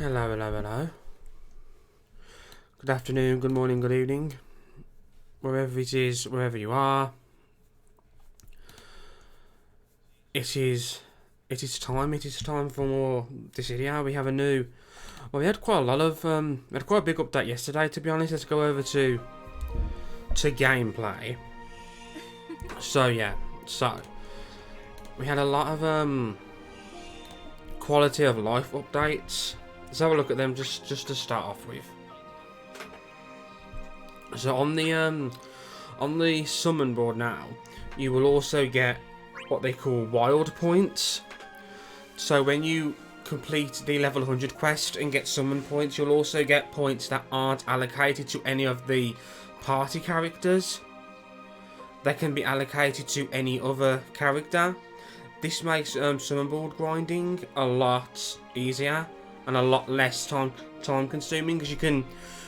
Hello, hello, hello. Good afternoon, good morning, good evening. Wherever it is, wherever you are. It is time for this video. We have a new... Well, we had quite a lot of... we had quite a big update yesterday, to be honest. Let's go over to gameplay. So, yeah. So, we had a lot of quality of life updates. Let's have a look at them just to start off with. So on the summon board now, you will also get what they call wild points. So when you complete the level 100 quest and get summon points, you'll also get points that aren't allocated to any of the party characters. They can be allocated to any other character. This makes summon board grinding a lot easier and a lot less time consuming, because you can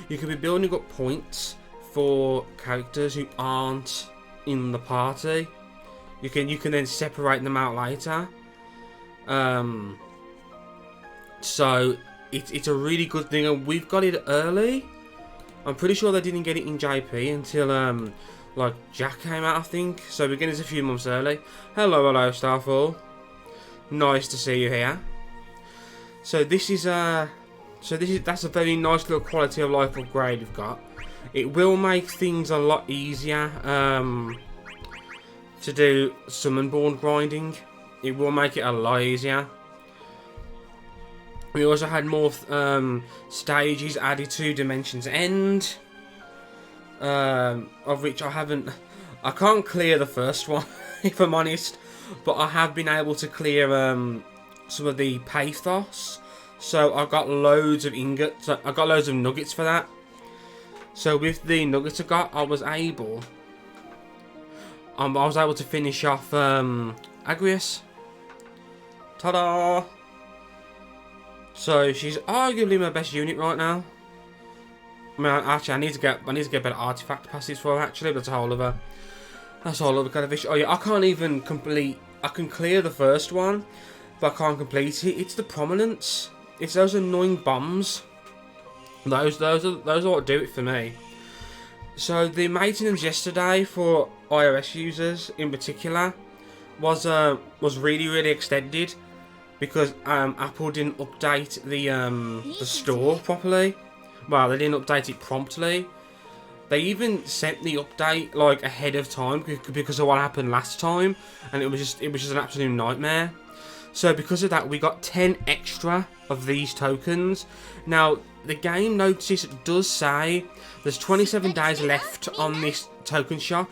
be building up points for characters who aren't in the party. You can then separate them out later. So it's a really good thing, and we've got it early. I'm pretty sure they didn't get it in JP until like Jack came out, I think. So we're getting it a few months early. Hello, Starfall. Nice to see you here. So that's a very nice little quality of life upgrade we've got. It will make things a lot easier to do summon board grinding. It will make it a lot easier. We also had more stages added to Dimension's End, of which I can't clear the first one, if I'm honest, but I have been able to clear some of the pathos. So I got loads of ingots. I got loads of nuggets for that. So with the nuggets I got, I was able to finish off Agrius. Ta-da! So she's arguably my best unit right now. I mean, actually, I need to get better artifact passes for her. Actually, but that's a whole other kind of issue. Oh yeah, I can't even complete. I can clear the first one, but I can't complete it. It's the prominence. It's those annoying bombs. Those are what do it for me. So the maintenance yesterday for iOS users in particular was really extended, because Apple didn't update the store properly. Well, they didn't update it promptly. They even sent the update like ahead of time because of what happened last time, and it was just an absolute nightmare. So because of that, we got 10 extra of these tokens. Now, the game notice does say there's 27 days left on this token shop,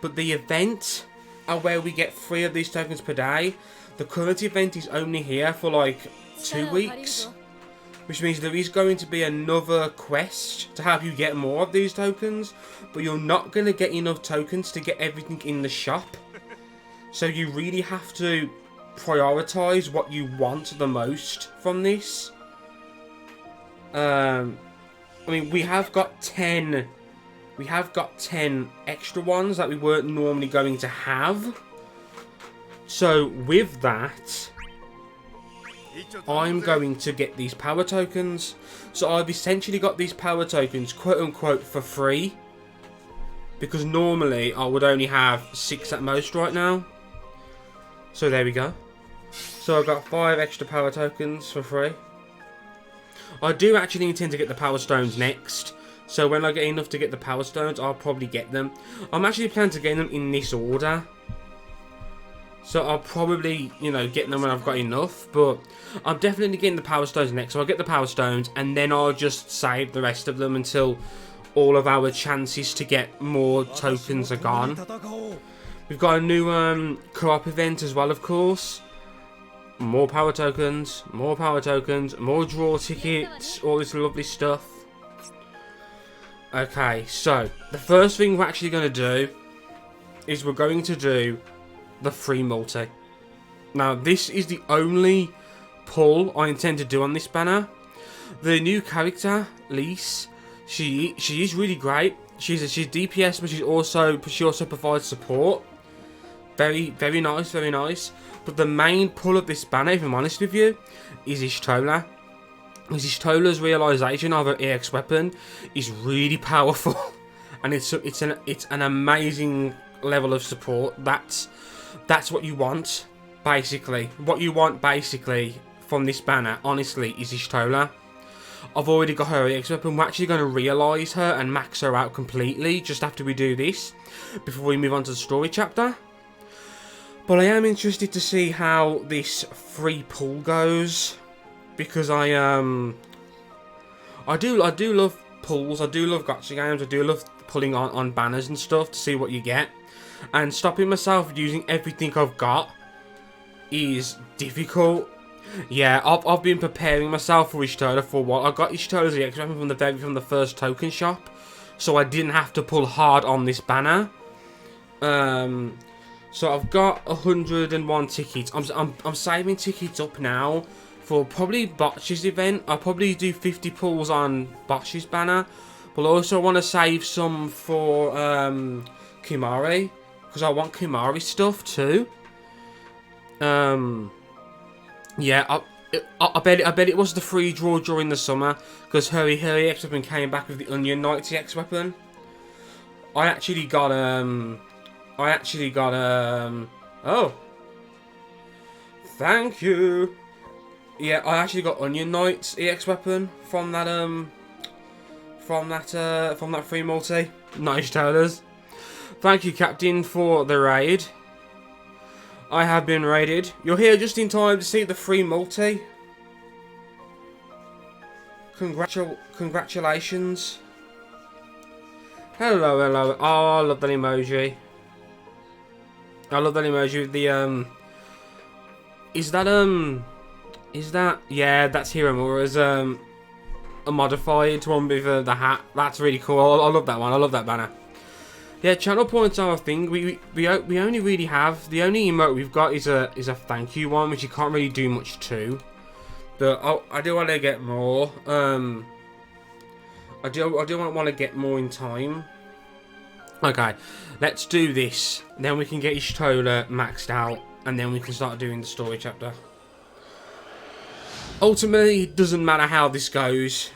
but the event are where we get 3 of these tokens per day. The current event is only here for like 2 weeks, which means there is going to be another quest to have you get more of these tokens, but you're not going to get enough tokens to get everything in the shop. So you really have to prioritize what you want the most from this. I mean, we have got 10 extra ones that we weren't normally going to have. So with that, I'm going to get these power tokens. So I've essentially got these power tokens quote unquote for free, because normally I would only have 6 at most right now. So there we go. So I've got 5 extra power tokens for free. I do actually intend to get the power stones next. So when I get enough to get the power stones, I'll probably get them. I'm actually planning to get them in this order. So I'll probably, get them when I've got enough. But I'm definitely getting the power stones next. So I'll get the power stones, and then I'll just save the rest of them until all of our chances to get more tokens are gone. We've got a new co-op event as well, of course. More power tokens, more draw tickets, all this lovely stuff. Okay, so the first thing we're actually going to do is we're going to do the free multi. Now, this is the only pull I intend to do on this banner. The new character, Lyse, she is really great. She's DPS, but she also provides support. Very nice. But the main pull of this banner, if I'm honest with you, is Ishtola. is Ishtola's realization of her EX weapon is really powerful, and it's an amazing level of support. That's what you want, basically. What you want, basically, from this banner, honestly, is Ishtola. I've already got her EX weapon. We're actually going to realise her and max her out completely just after we do this, before we move on to the story chapter. But I am interested to see how this free pull goes, because I do love pulls. I do love gacha games. I do love pulling on banners and stuff to see what you get, and stopping myself using everything I've got is difficult. Yeah, I've been preparing myself for Ishtola for a while. I got Ishtola's EX weapon from the first token shop, so I didn't have to pull hard on this banner. So I've got 101 tickets. I'm saving tickets up now for probably Botch's event. I'll probably do 50 pulls on Botch's banner, but I also want to save some for Kimari, because I want Kimari stuff too. Yeah, I bet it was the free draw during the summer, because her EX weapon came back with the Onion Knight's EX weapon. I actually got oh, thank you. Yeah, I actually got Onion Knight's EX weapon from that free multi. Nice tellers. Thank you, Captain, for the raid. I have been raided. You're here just in time to see the free multi. Congratulations. Hello. Oh, I love that emoji. I love that emoji with the Is that yeah, that's Hiramura's a modified one with the hat. That's really cool. I love that one. I love that banner. Yeah, channel points are a thing. We only really have, the only emote we've got is a thank you one, which you can't really do much to. But I do want to get more. I do want to get more in time. Okay, let's do this. Then we can get Ishtola maxed out, and then we can start doing the story chapter. Ultimately, it doesn't matter how this goes.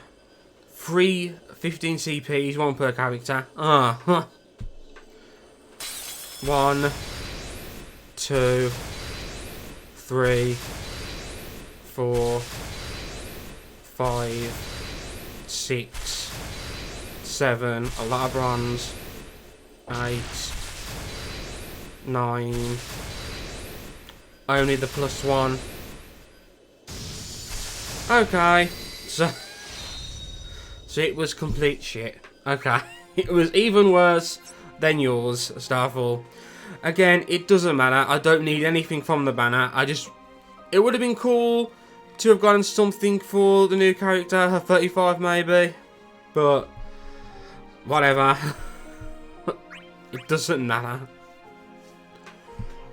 Free 15 CPs, one per character. 1, 2, 3, 4, 5, 6, 7, a lot of bronze, 8, 9, only the +1. Okay, so it was complete shit. Okay, it was even worse than yours, Starfall. Again, it doesn't matter. I don't need anything from the banner. It would have been cool to have gotten something for the new character, her 35 maybe, but whatever. It doesn't matter.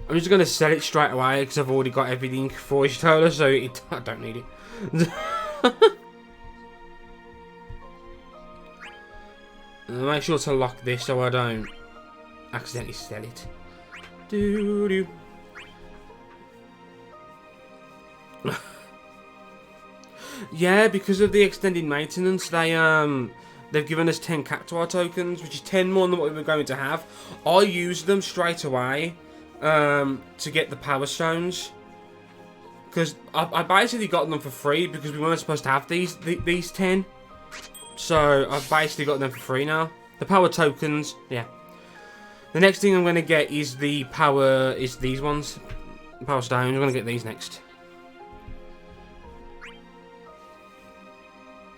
I'm just going to sell it straight away because I've already got everything for Ishtola, so I don't need it. Make sure to lock this so I don't accidentally sell it. Doo-doo. Yeah, because of the extended maintenance, they've given us 10 Cactuar tokens, which is 10 more than what we were going to have. I used them straight away to get the power stones, because I basically got them for free because we weren't supposed to have these 10. So I've basically got them for free now. The power tokens, yeah. The next thing I'm going to get is these ones. Power stones. I'm going to get these next.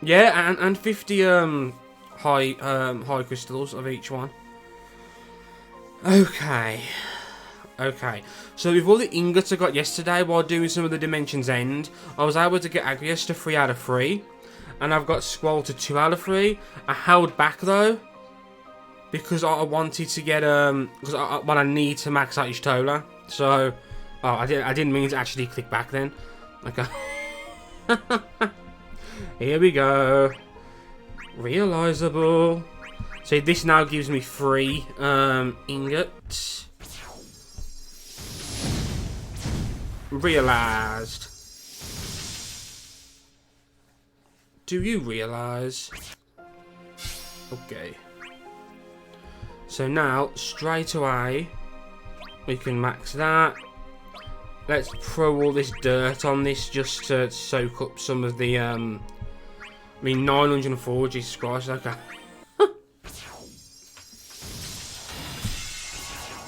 Yeah, and 50 high crystals of each one. Okay. So with all the ingots I got yesterday while doing some of the Dimensions End, I was able to get Agrias to 3 out of 3. And I've got Squall to 2 out of 3. I held back though, because I wanted to get I need to max out Ishtola. So, I didn't mean to actually click back then. Okay. Here we go. Realizable. So this now gives me 3 ingots. Realized. Do you realise? Okay. So now, straight away, we can max that. Let's throw all this dirt on this just to soak up some of the, I mean, 904, Jesus Christ, okay.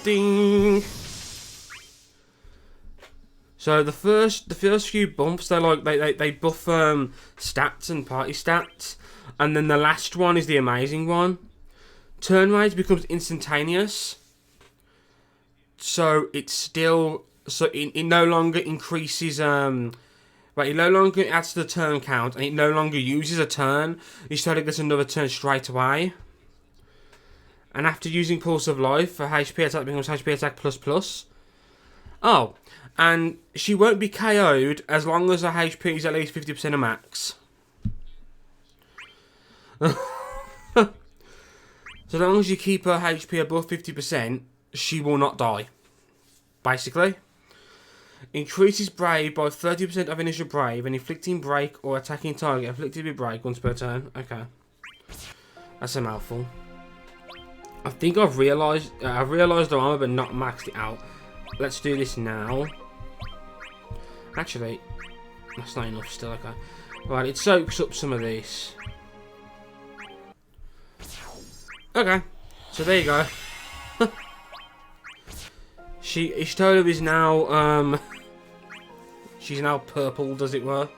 Ding! So the first few bumps, they buff stats and party stats, and then the last one is the amazing one. Turn rate becomes instantaneous, so it's still it no longer increases it no longer adds to the turn count, and it no longer uses a turn. You start to get another turn straight away. And after using Pulse of Life, for HP attack becomes HP attack plus. Oh, and she won't be KO'd as long as her HP is at least 50% of max. So as long as you keep her HP above 50%, she will not die. Basically. Increases Brave by 30% of initial Brave and inflicting break or attacking target afflicted with break once per turn. Okay. That's a mouthful. I think I've realised the armour but not maxed it out. Let's do this now. Actually, that's not enough still, okay. Right, it soaks up some of this. Okay, so there you go. Ishtola is now, she's now purpled, as it were.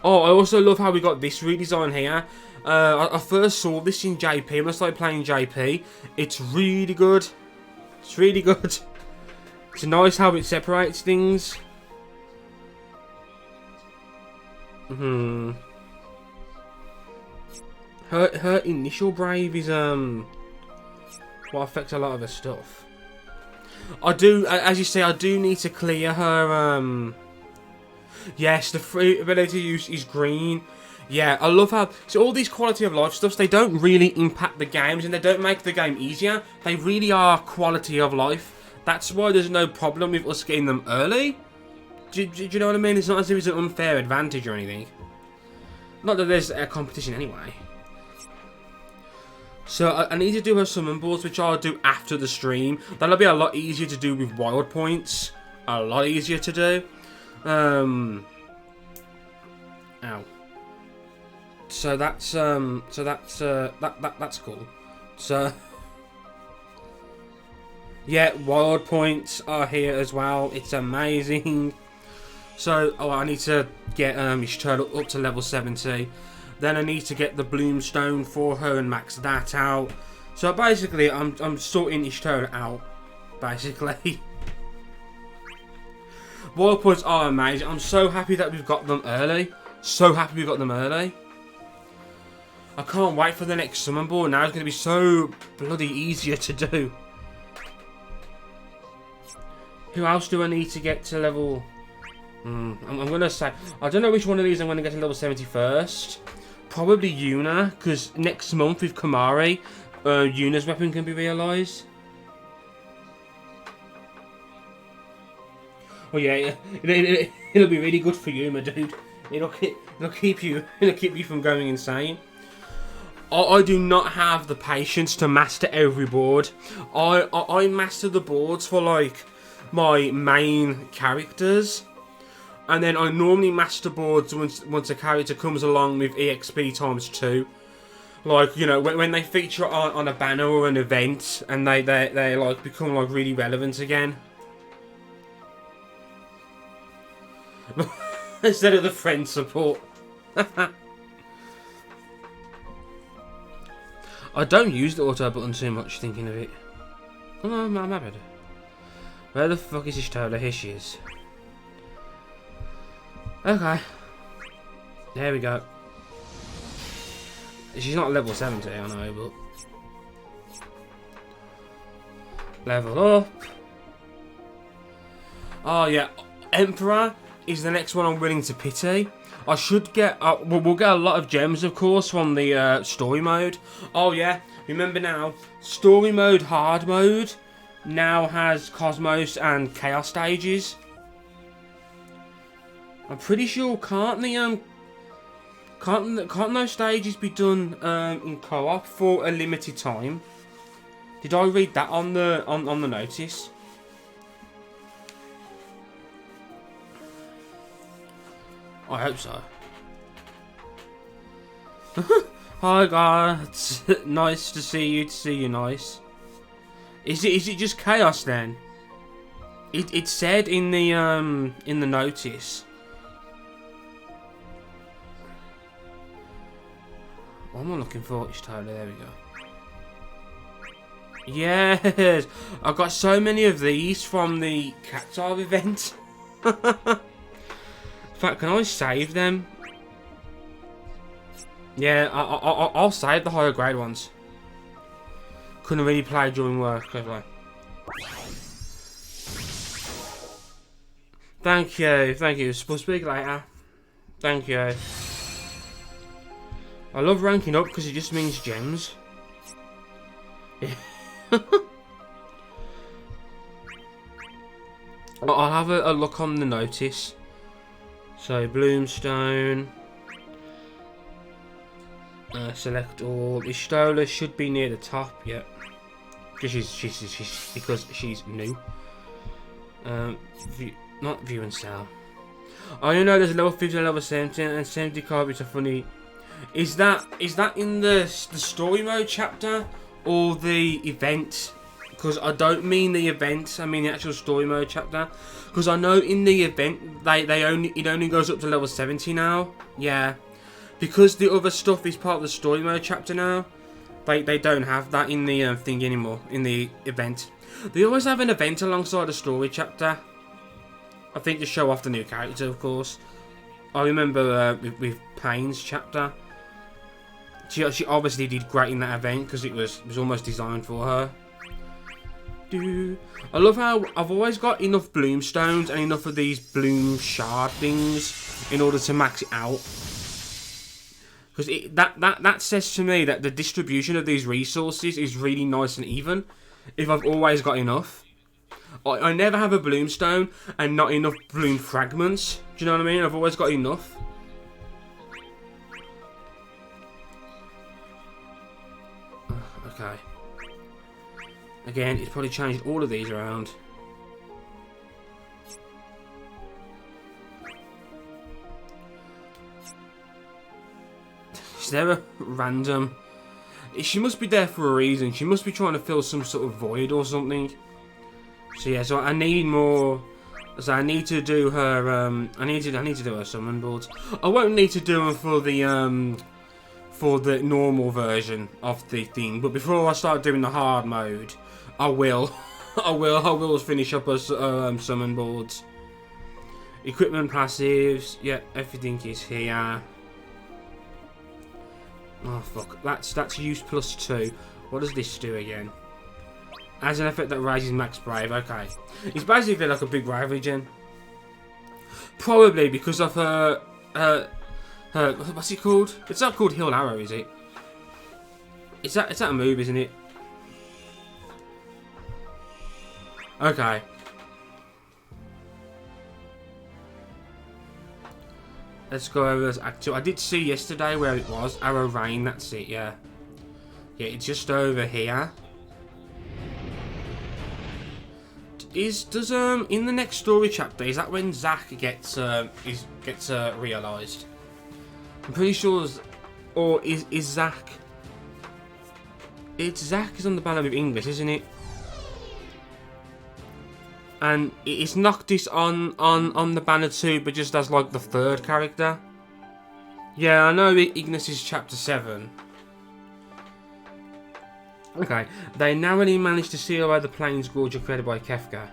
Oh, I also love how we got this redesign here. I first saw this in JP when I started playing JP. It's really good. It's really good. It's nice how it separates things. Her initial Brave is what affects a lot of her stuff. I do, as you say, I do need to clear her. Yes, the free ability to use is green. Yeah, I love how... So all these quality of life stuffs, they don't really impact the games and they don't make the game easier. They really are quality of life. That's why there's no problem with us getting them early. Do you know what I mean? It's not as if it's an unfair advantage or anything. Not that there's a competition anyway. So I need to do her summon boards, which I'll do after the stream. That'll be a lot easier to do with wild points. A lot easier to do. Ow. So that's that's cool. So yeah, wild points are here as well. It's amazing. So I need to get Ishtola up to level 70. Then I need to get the Bloomstone for her and max that out. So basically, I'm sorting Ishtola out. Basically, wild points are amazing. I'm so happy that we've got them early. So happy we got them early. I can't wait for the next summon board. Now it's going to be so bloody easier to do. Who else do I need to get to level... I'm going to say... I don't know which one of these I'm going to get to level 70 first. Probably Yuna, because next month with Kamari, Yuna's weapon can be realised. Oh yeah, it'll be really good for you, my dude. It'll keep you from going insane. I do not have the patience to master every board. I master the boards for like my main characters, and then I normally master boards once a character comes along with EXP times 2. Like, you know, when they feature on a banner or an event, and they like become like really relevant again. Instead of the friend support. I don't use the auto button too much, thinking of it. Oh no, I'm happy. Where the fuck is Ishtola? Here she is. Okay. There we go. She's not level 70, I know, but... Level up. Oh yeah, Emperor is the next one I'm willing to pity. I should get... we'll get a lot of gems, of course, from the story mode. Oh, yeah. Remember now, story mode, hard mode, now has Cosmos and Chaos stages. I'm pretty sure can't those stages be done in co-op for a limited time? Did I read that on the notice? I hope so. Hi guys, nice to see you. Nice. Is it just chaos then? It said in the notice. What am I looking for? It's totally, there we go. Yes, I got so many of these from the Cat's Eye event. In fact, can I save them? Yeah, I'll save the higher grade ones. Couldn't really play during work, could I? Thank you. We'll speak later. Thank you. I love ranking up because it just means gems. I'll have a look on the notice. So, Bloomstone. Select all. Istola should be near the top, yeah. Because she's new. Not view and sell. I know there's a level 50 and level 70 and 70 cards are funny. Is that in the story mode chapter or the event? Because I don't mean the event, I mean the actual story mode chapter. Because I know in the event it only goes up to level 70 now. Yeah. Because the other stuff is part of the story mode chapter now. They don't have that in the thing anymore, in the event. They always have an event alongside the story chapter. I think to show off the new character, of course. I remember with Payne's chapter. She obviously did great in that event because it was almost designed for her. I love how I've always got enough bloomstones and enough of these bloom shard things in order to max it out. Because that says to me that the distribution of these resources is really nice and even. If I've always got enough. I never have a bloomstone and not enough bloom fragments. Do you know what I mean? I've always got enough. Okay. Again, it's probably changed all of these around. Is there a random... She must be there for a reason. She must be trying to fill some sort of void or something. So yeah, so I need more... So I need to do her... I need to do her summon boards. I won't need to do them for the normal version of the thing. But before I start doing the hard mode, I will. I will finish up her summon boards. Equipment passives. Yeah, everything is here. Oh fuck, that's use +2. What does this do again? As an effect that raises max brave, okay. It's basically like a big bravery gen. Probably because of her what's it called? It's not called Heal Arrow, is it? It's that a move, isn't it? Okay. Let's go over this Act 2. I did see yesterday where it was. Arrow Rain, that's it, yeah. Yeah, it's just over here. Does in the next story chapter, is that when Zack gets realised? I'm pretty sure, or is Zack? It's Zack is on the banner with English, isn't it? And it's Noctis on the banner too, but just as like the third character. Yeah, I know Ignis is chapter 7. Okay, they narrowly managed to seal away the Plains Gorge created by Kefka.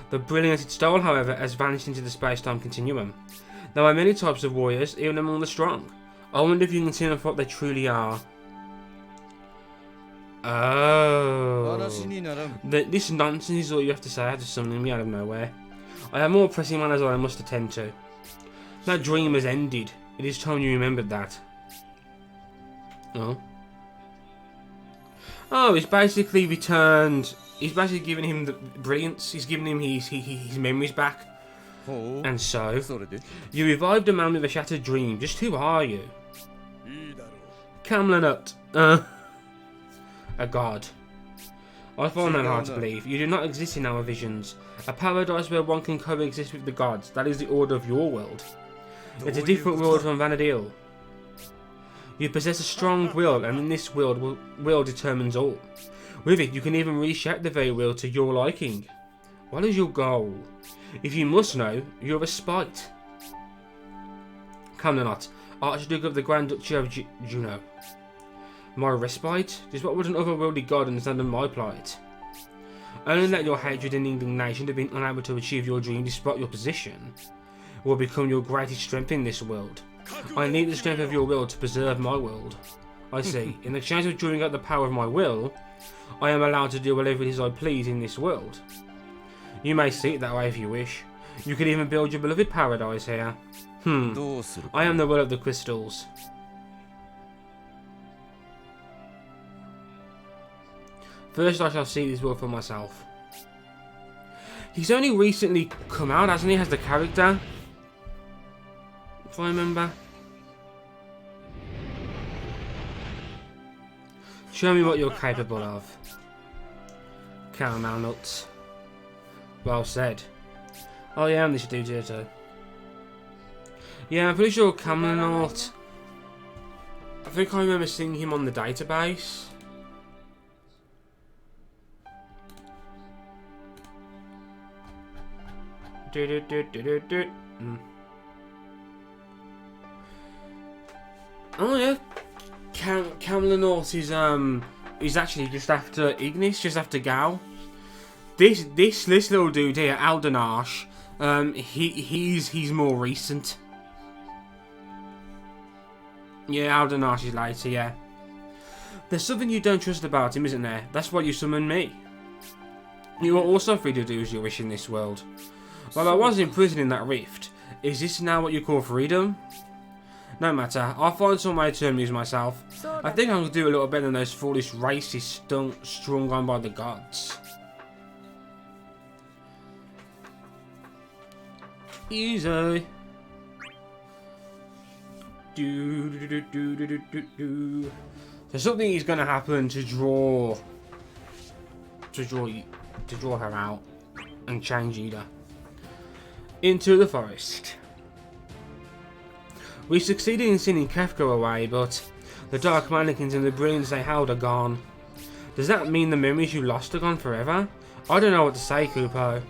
The brilliance it stole, however, has vanished into the space-time continuum. There are many types of warriors, even among the strong. I wonder if you can see them for what they truly are. Oh. This nonsense is all you have to say after summoning me out of nowhere. I have more pressing matters I must attend to. That dream has ended. It is time you remembered that. Oh. Oh, he's basically returned. He's basically giving him the brilliance. He's giving him his memories back. And so, you revived a man with a shattered dream. Just who are you? Camlanut. A god. I find that hard to believe. You do not exist in our visions. A paradise where one can coexist with the gods. That is the order of your world. It's a different world from Vanadil. You possess a strong will, and in this world, will determines all. With it, you can even reshape the very will to your liking. What is your goal? If you must know, your respite. Camlanut, Archduke of the Grand Duchy of Juno. My respite? Just what would an otherworldly god understand of my plight? Only that your hatred and indignation of being unable to achieve your dream despite your position will become your greatest strength in this world. I need the strength of your will to preserve my world. I see. In exchange for drawing out the power of my will, I am allowed to do whatever it is I please in this world. You may see it that way if you wish. You could even build your beloved paradise here. I am the will of the crystals. First I shall see this world for myself. He's only recently come out, hasn't he, as the character? If I remember. Show me what you're capable of. Caramel nuts. Well said. Oh yeah, I'm this dude here too. Yeah, I'm pretty sure Camlanut. I think I remember seeing him on the database. Oh yeah, Camlanut is actually just after Ignis, just after Gal. This little dude here, Aldenash, he's more recent. Yeah, Aldenash is later. Yeah. There's something you don't trust about him, isn't there? That's why you summoned me. You are also free to do as you wish in this world. While I was imprisoned in that rift, is this now what you call freedom? No matter, I'll find some way to amuse myself. I think I can do a little better than those foolish racists strung on by the gods. Easy. So something is going to happen to draw her out and change Ida into the forest. We succeeded in sending Kefka away, but the dark mannequins and the brilliance they held are gone. Does that mean the memories you lost are gone forever? I don't know what to say, Kupo.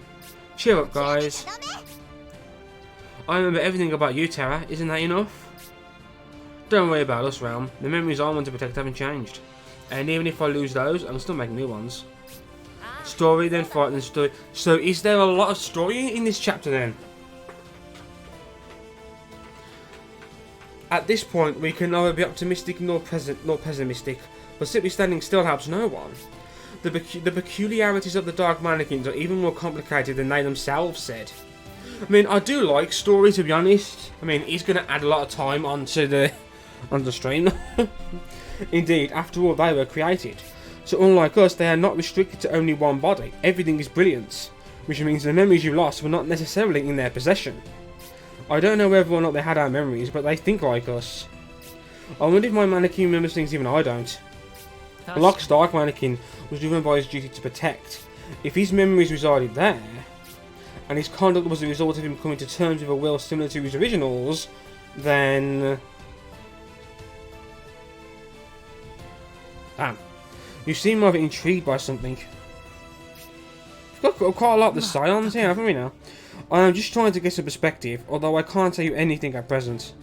Cheer up, guys. I remember everything about you, Terra. Isn't that enough? Don't worry about us, Realm. The memories I want to protect haven't changed. And even if I lose those, I can still make new ones. Story, then fight, then story. So is there a lot of story in this chapter then? At this point, we can neither be optimistic nor pessimistic, but simply standing still helps no one. The peculiarities of the Dark Mannequins are even more complicated than they themselves said. I mean, I do like story, to be honest. I mean, he's going to add a lot of time onto the stream. Indeed, after all, they were created. So unlike us, they are not restricted to only one body. Everything is brilliance, which means the memories you lost were not necessarily in their possession. I don't know whether or not they had our memories, but they think like us. I wonder if my mannequin remembers things even I don't. Locke's Dark Mannequin was driven by his duty to protect. If his memories resided there, and his conduct was the result of him coming to terms with a will similar to his originals, then... Damn. You seem rather intrigued by something. We've got quite a lot of the scions here, haven't we now? I am just trying to get some perspective, although I can't tell you anything at present.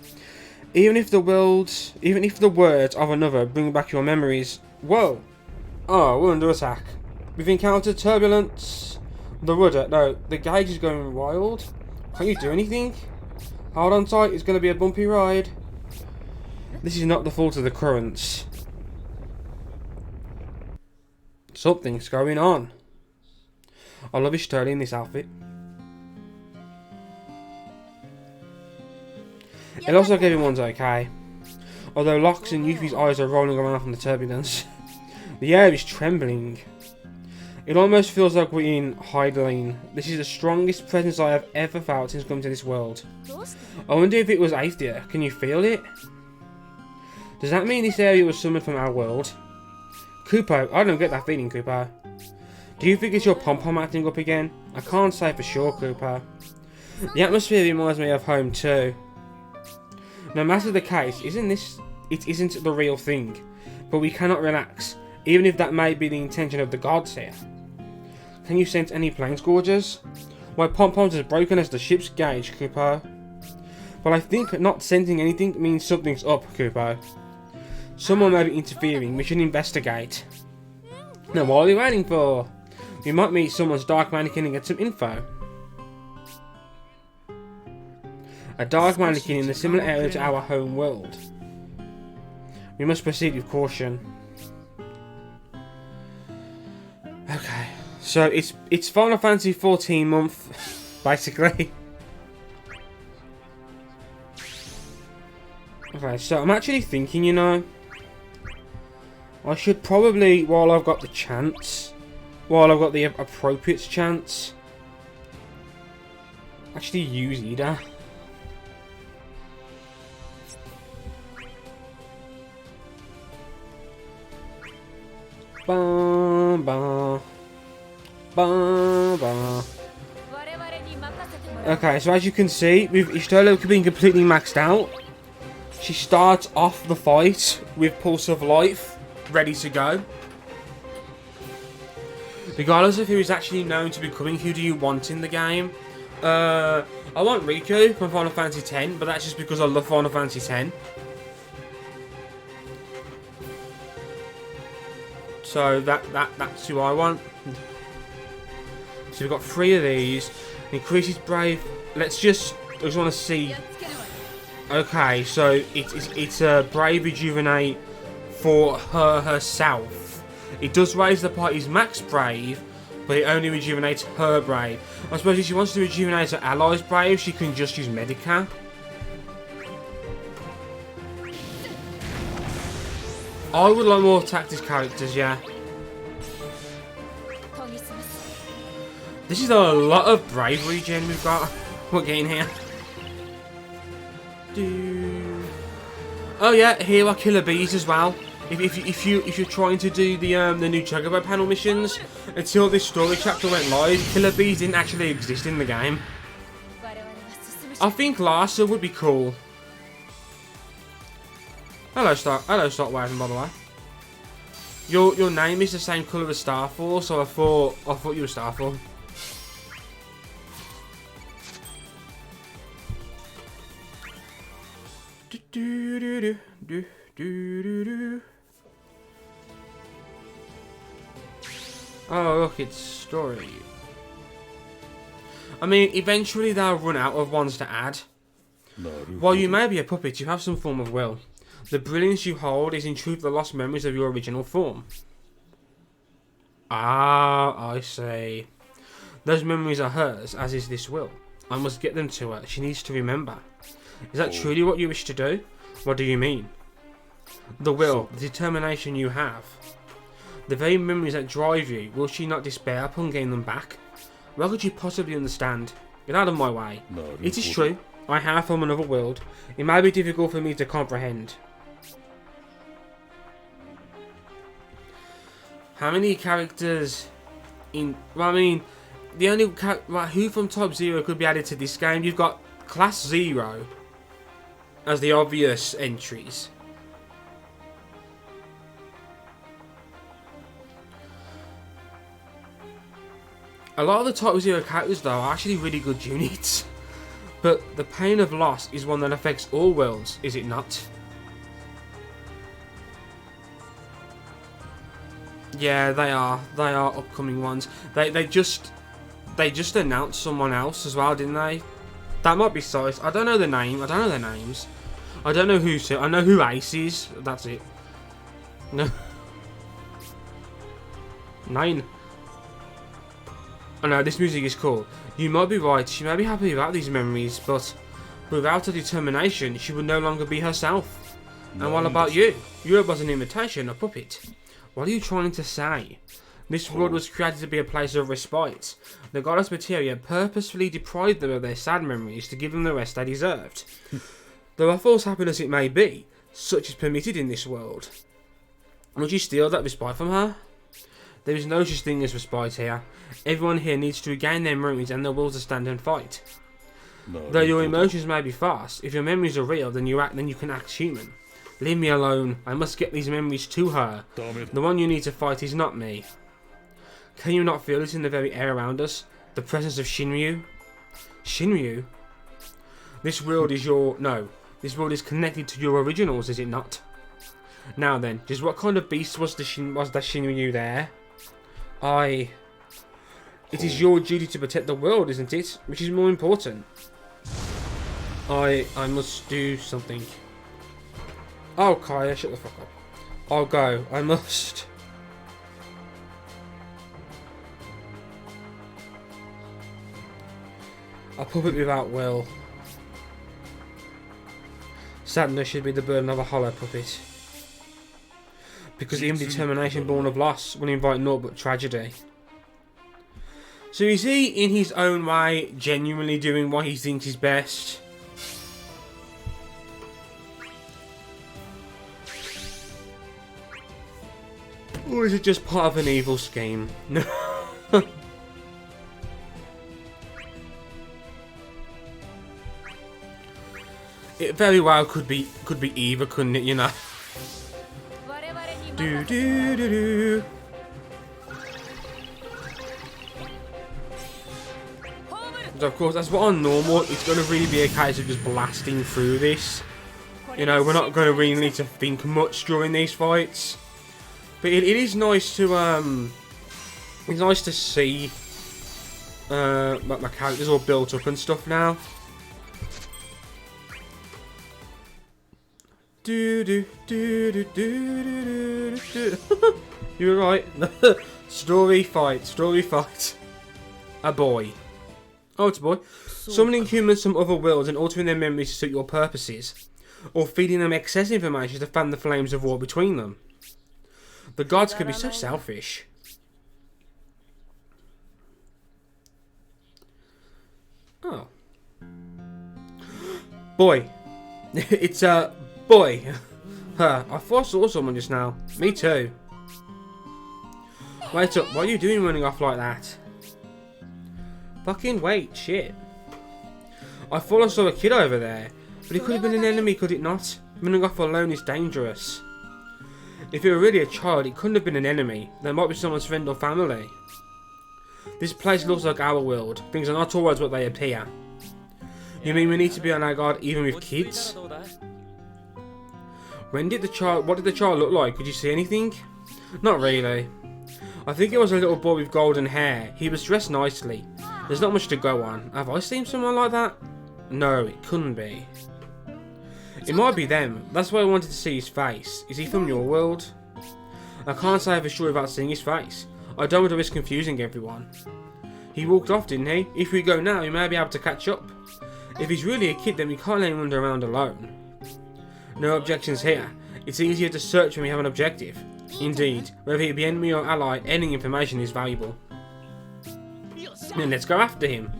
Even if the words of another bring back your memories... Whoa! Oh, we're under attack. We've encountered turbulence. The rudder... No, the gauge is going wild. Can't you do anything? Hold on tight, it's going to be a bumpy ride. This is not the fault of the currents. Something's going on. I love his Sterling in this outfit. It looks like everyone's okay. Although Locke's and Yuffie's eyes are rolling around from the turbulence. The air is trembling. It almost feels like we're in Hydaline. This is the strongest presence I have ever felt since coming to this world. I wonder if it was Aestia. Can you feel it? Does that mean this area was summoned from our world? Kupo, I don't get that feeling, Kupo. Do you think it's your pom-pom acting up again? I can't say for sure, Kupo. The atmosphere reminds me of home too. No matter the case, it isn't the real thing. But we cannot relax, even if that may be the intention of the gods here. Can you sense any planescourgers? My pom-pom's as broken as the ship's gauge, Kupo. But I think not sensing anything means something's up, Kupo. Someone may be interfering. We should investigate. Now, what are we waiting for? We might meet someone's dark mannequin and get some info. A dark mannequin in a similar area to our home world. We must proceed with caution. Okay, so it's Final Fantasy 14 month, basically. Okay, so I'm actually thinking, you know, I should probably, while I've got the chance, while I've got the appropriate chance, actually use Ida. Bum, bum. Bum, bum. Okay, so as you can see, with Ishtola being completely maxed out, she starts off the fight with Pulse of Life ready to go. Regardless of who is actually known to be coming, who do you want in the game? I want Riku from Final Fantasy X, but that's just because I love Final Fantasy X. So that's who I want. So we've got 3 of these. Increases Brave. I just want to see. Okay, so it's a Brave Rejuvenate for herself. It does raise the party's max Brave, but it only rejuvenates her Brave. I suppose if she wants to rejuvenate her allies' Brave, she can just use Medica. I would like more tactics characters, yeah. This is a lot of bravery gen we're getting here. Oh yeah, here are killer bees as well. If you're trying to do the new Chocobo panel missions, until this story chapter went live, killer bees didn't actually exist in the game. I think Lyse would be cool. Hello Starkwaven, by the way. Your name is the same colour as Starfall, so I thought you were Starfall. Oh look, it's story. I mean, eventually they'll run out of ones to add. While you may be a puppet, you have some form of will. The brilliance you hold is in truth the lost memories of your original form. Ah, I see. Those memories are hers, as is this will. I must get them to her. She needs to remember. Is that truly what you wish to do? What do you mean? The will, the determination you have. The very memories that drive you, will she not despair upon getting them back? Why could you possibly understand? Get out of my way. It is true. I have from another world. It may be difficult for me to comprehend. How many characters in... Well, I mean, the only... who from Type 0 could be added to this game? You've got Class 0 as the obvious entries. A lot of the Type 0 characters, though, are actually really good units. But the pain of loss is one that affects all worlds, is it not? Yeah, they are. They are upcoming ones. They just announced someone else as well, didn't they? That might be Size. I don't know the name. I don't know their names. I don't know who's who. I know who Ace is. That's it. No. 9. I know this music is cool. You might be right. She may be happy without these memories, but without her determination, she would no longer be herself. And what about you? You're but an imitation, a puppet. What are you trying to say? This world was created to be a place of respite. The goddess Materia purposefully deprived them of their sad memories to give them the rest they deserved. Though a false happiness it may be, such is permitted in this world. Would you steal that respite from her? There is no such thing as respite here. Everyone here needs to regain their memories and their will to stand and fight. No, though your emotions may be fast, if your memories are real, then you can act human. Leave me alone. I must get these memories to her. The one you need to fight is not me. Can you not feel it in the very air around us? The presence of Shinryu? Shinryu? This world is this world is connected to your originals, is it not? Now then, just what kind of beast was that Shinryu there? It is your duty to protect the world, isn't it? Which is more important? I must do something. Oh, Kaya, shut the fuck up. I'll go. I must. A puppet without will. Sadness should be the burden of a hollow puppet. Because the indetermination born of loss will invite naught but tragedy. So is he, in his own way, genuinely doing what he thinks is best? Or is it just part of an evil scheme? No. It very well could be either, couldn't it? You know. Do do do do. So of course, that's what on normal. It's going to really be a case of just blasting through this. You know, we're not going to really need to think much during these fights. But it is nice to it's nice to see my characters all built up and stuff now. Do do do do do do do. You were right. Story fight. A boy. Oh, it's a boy. Summoning humans from other worlds and altering their memories to suit your purposes, or feeding them excess information to fan the flames of war between them. The gods could be so selfish. Oh. Boy. It's a boy. I thought I saw someone just now. Me too. Wait up, what are you doing running off like that? Fucking wait, shit. I thought I saw a kid over there. But it could have been an enemy, could it not? Running off alone is dangerous. If it were really a child, it couldn't have been an enemy. There might be someone's friend or family. This place looks like our world. Things are not always what they appear. You mean we need to be on our guard even with kids? What did the child look like? Could you see anything? Not really. I think it was a little boy with golden hair. He was dressed nicely. There's not much to go on. Have I seen someone like that? No, it couldn't be. It might be them. That's why I wanted to see his face. Is he from your world? I can't say for sure without seeing his face. I don't want to risk confusing everyone. He walked off, didn't he? If we go now, he may be able to catch up. If he's really a kid, then we can't let him wander around alone. No objections here. It's easier to search when we have an objective. Indeed, whether it be enemy or ally, any information is valuable. Then let's go after him.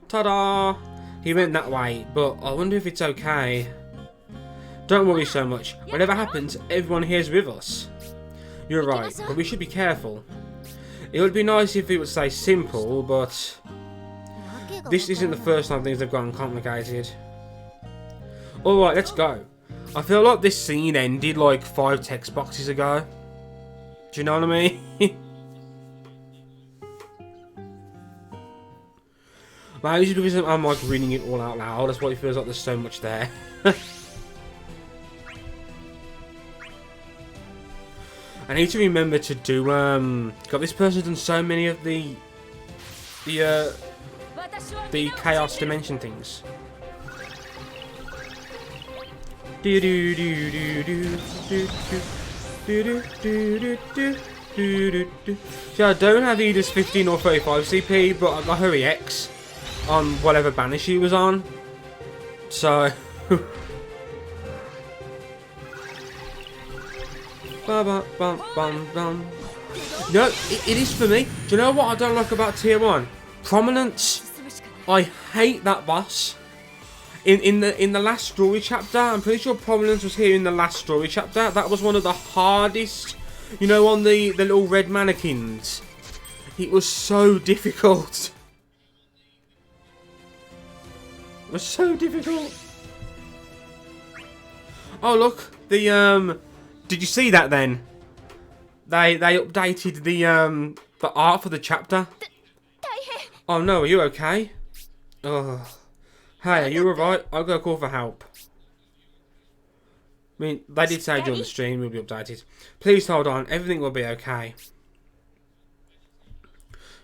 Ta-da! He went that way, but I wonder if it's okay. Don't worry so much. Whatever happens, everyone here's with us. You're right, but we should be careful. It would be nice if it would say simple, but this isn't the first time things have gone complicated. Alright, let's go. I feel like this scene ended like 5 text boxes ago. Do you know what I mean? Maybe it's because I'm like reading it all out loud. That's why it feels like there's so much there. I need to remember to do God, this person's done so many of the chaos dimension things. Do do do do do do do do do do do do. So I don't have Edith's 15 or 35 CP, but I got her EX on whatever banner she was on. So bum bum bum bum. No, it is for me. Do you know what I don't like about Tier 1? Prominence. I hate that boss. In the last story chapter, I'm pretty sure Prominence was here in the last story chapter. That was one of the hardest, you know, on the little red mannequins. It was so difficult. It was so difficult. Oh look, did you see that then? They updated the art for the chapter. Oh no, are you okay? Oh. Hey, are you alright? I'll go call for help. I mean, they did say during the stream we'll be updated. Please hold on, everything will be okay.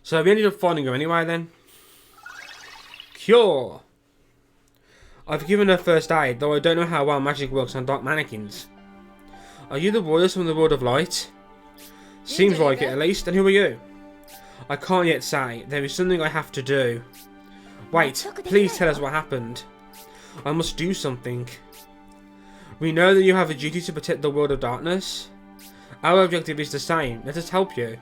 So we ended up finding her anyway then. Cure. I've given her first aid, though I don't know how well magic works on dark mannequins. Are you the warriors from the world of light? Seems like it at least. And who are you? I can't yet say. There is something I have to do. Wait, please tell us what happened. I must do something. We know that you have a duty to protect the world of darkness. Our objective is the same. Let us help you.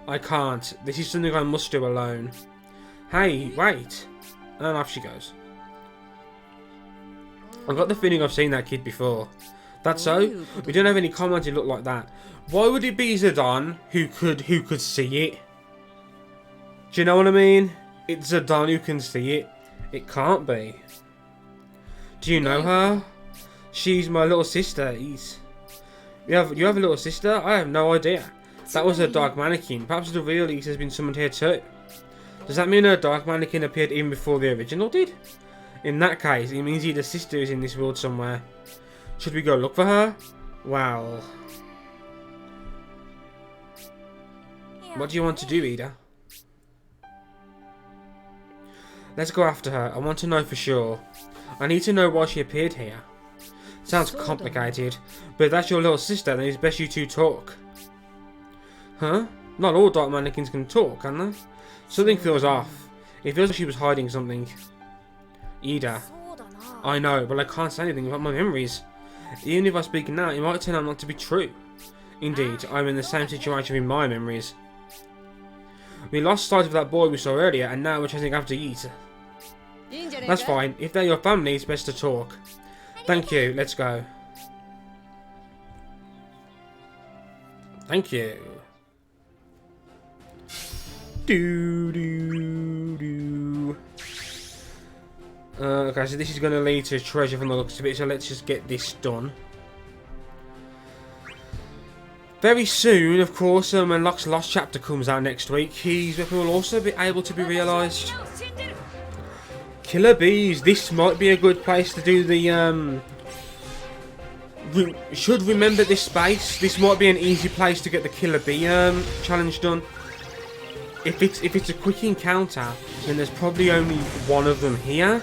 I can't. This is something I must do alone. Hey, wait. And off she goes. I've got the feeling I've seen that kid before. That's so? We don't have any comments who look like that. Why would it be Zidane who could see it? Do you know what I mean? It's Zidane who can see it. It can't be. Do you know her? She's my little sister. You have a little sister? I have no idea. That was a dark mannequin. Perhaps the real Lyse has been summoned here too. Does that mean a dark mannequin appeared even before the original did? In that case, it means either sister is in this world somewhere. Should we go look for her? Well... What do you want to do, Ida? Let's go after her. I want to know for sure. I need to know why she appeared here. Sounds complicated, but if that's your little sister, then it's best you two talk. Huh? Not all dark mannequins can talk, can they? Something feels off. It feels like she was hiding something. Ida. I know, but I can't say anything about my memories. Even if I speak now, it might turn out not to be true. Indeed, I'm in the same situation with my memories. We lost sight of that boy we saw earlier, and now we're chasing after Lyse. That's fine. If they're your family, it's best to talk. Thank you. Let's go. Thank you. Okay, so this is going to lead to treasure from the looks of it, so let's just get this done. Very soon, of course, when Locke's Lost chapter comes out next week, his weapon will also be able to be realised. Killer bees. This might be a good place to do the, we should remember this space. This might be an easy place to get the killer bee challenge done. If it's a quick encounter, then there's probably only one of them here.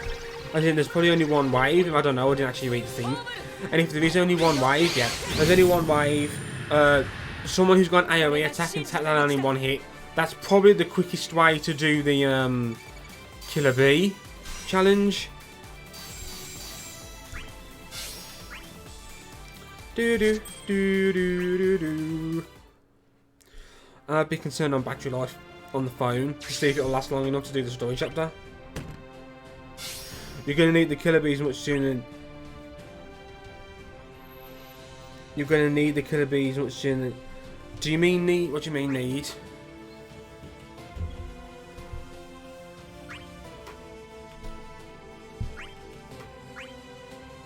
I think there's probably only one wave. I don't know. I didn't actually read the thing. And if there is only one wave, yeah, there's only one wave. Someone who's got an AoE attack and take that down in one hit. That's probably the quickest way to do the killer bee challenge. I'd be concerned on battery life on the phone to see if it'll last long enough to do the story chapter. You're going to need the killer bees much sooner. You're going to need the killer bees much sooner. Do you mean need? What do you mean need?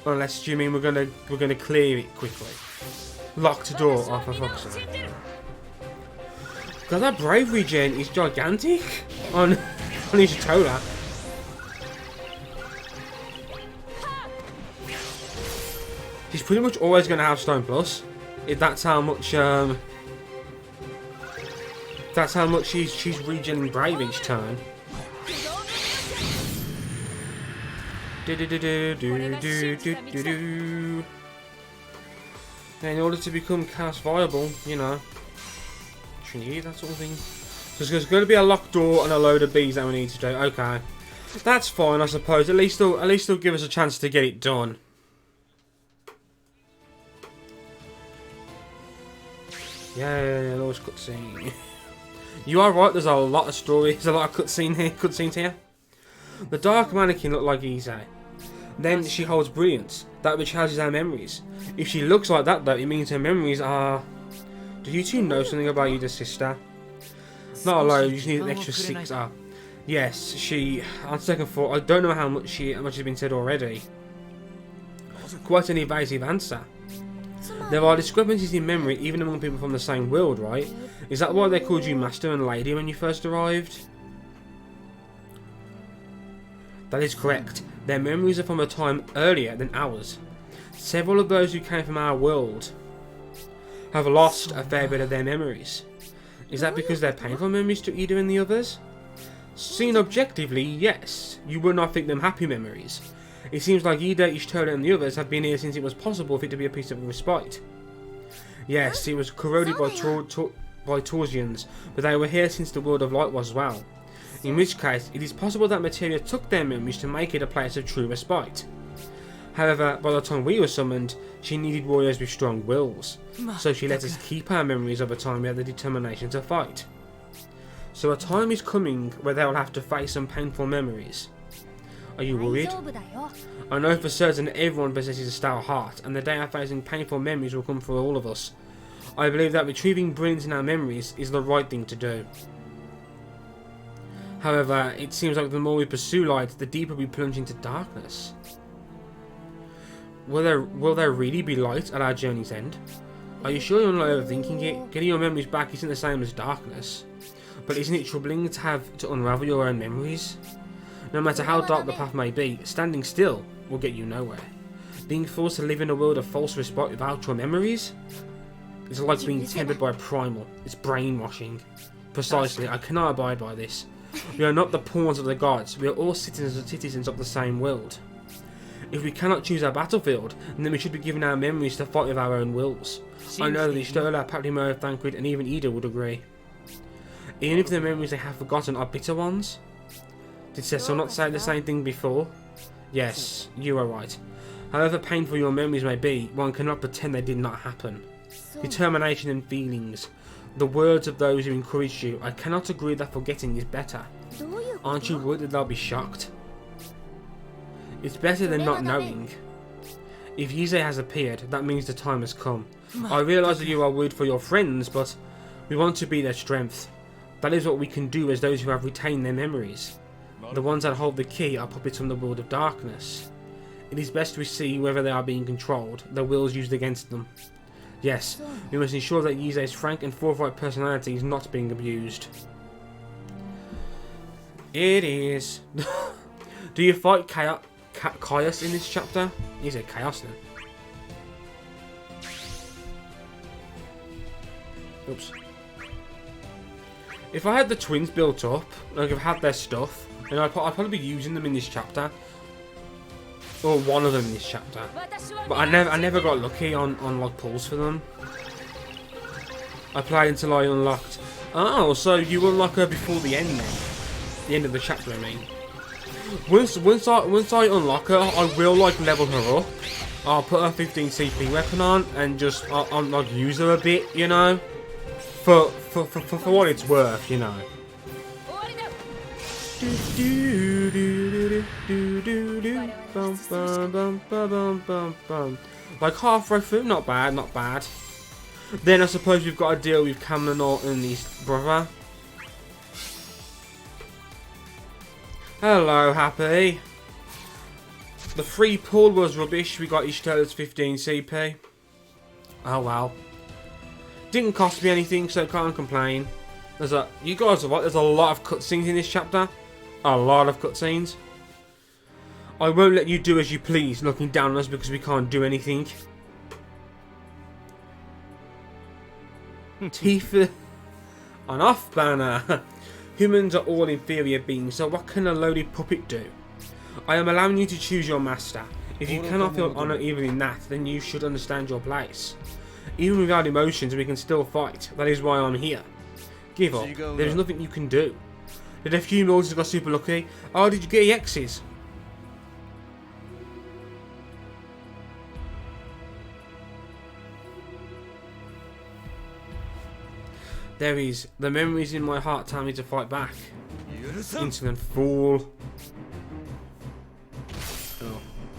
Unless, do you mean we're gonna clear it quickly? Locked door. Oh, for fuck's sake! God, that bravery gen is gigantic on Ishitola. He's pretty much always gonna have Stone Plus. If that's how much she's regenerating brave each turn. In order to become cast viable, you know, Trinity, that sort of thing. So there's going to be a locked door and a load of bees that we need to do. Okay, that's fine, I suppose. At least they'll give us a chance to get it done. Yeah, always cutscene. You are right, there's a lot of story, there's a lot of cutscenes here. The dark mannequin looked like Lyse. Then she holds brilliance, that which houses our memories. If she looks like that though, it means her memories are... Do you two know something about Yuda's sister? Not alone, you just need an extra 6 up. Yes, she... On second thought, I don't know how much has been said already. Quite an evasive answer. There are discrepancies in memory even among people from the same world, right? Is that why they called you Master and Lady when you first arrived? That is correct. Their memories are from a time earlier than ours. Several of those who came from our world have lost a fair bit of their memories. Is that because they're painful memories to Ida and the others? Seen objectively, yes. You would not think them happy memories. It seems like Ida, Ishtola and the others have been here since it was possible for it to be a piece of respite. Yes, it was corroded by Torsians, but they were here since the world of light was as well. In which case, it is possible that Materia took their memories to make it a place of true respite. However, by the time we were summoned, she needed warriors with strong wills, so she let us keep our memories of a time we had the determination to fight. So a time is coming where they will have to face some painful memories. Are you worried? I know for certain everyone possesses a stout heart, and the day of facing painful memories will come for all of us. I believe that retrieving brilliance in our memories is the right thing to do. However, it seems like the more we pursue light, the deeper we plunge into darkness. Will there really be light at our journey's end? Are you sure you're not overthinking it? Getting your memories back isn't the same as darkness. But isn't it troubling to have to unravel your own memories? No matter how dark the path may be, standing still will get you nowhere. Being forced to live in a world of false respite without your memories is like being tempted by a primal. It's brainwashing. Precisely, I cannot abide by this. We are not the pawns of the gods, we are all citizens of the same world. If we cannot choose our battlefield, then we should be given our memories to fight with our own wills. I know that Ishtola, Patlimo, Thancred and even Ida would agree. Even if the memories they have forgotten are bitter ones? Did Cecil not say the same thing before? Yes, you are right. However painful your memories may be, one cannot pretend they did not happen. Determination and feelings. The words of those who encouraged you. I cannot agree that forgetting is better. Aren't you worried that they'll be shocked? It's better than not knowing. If Lyse has appeared, that means the time has come. I realise that you are worried for your friends, but we want to be their strength. That is what we can do as those who have retained their memories. The ones that hold the key are puppets from the world of darkness. It is best we see whether they are being controlled, their wills used against them. Yes, we must ensure that Lyse's frank and forthright personality is not being abused. It is. Do you fight Chaos in this chapter? He said Chaos then. Oops. If I had the twins built up, like I've had their stuff, and I'd probably be using them in this chapter. Or one of them in this chapter. But I never got lucky on like pulls for them. I played until I unlocked. Oh, so you unlock her before the end then? The end of the chapter, I mean. Once I unlock her, I will like level her up. I'll put her 15 CP weapon on and just I'll like use her a bit, you know. For what it's worth, you know. Like halfway through, not bad, not bad. Then I suppose we've got to deal with Cameron and his brother. Hello, Happy. The free pull was rubbish. We got Ishtola's 15 CP. Oh well. Didn't cost me anything, so can't complain. You guys are right, there's a lot of cutscenes in this chapter. A lot of cutscenes. I won't let you do as you please, looking down on us because we can't do anything. Tifa on off banner. Humans are all inferior beings, so what can a loaded puppet do? I am allowing you to choose your master. If you cannot feel honour even in that, then you should understand your place. Even without emotions, we can still fight. That is why I'm here. Give up. There is nothing you can do. Did a few mods got super lucky? Oh, did you get EXs? There is. The memories in my heart tell me to fight back. Insolent fool.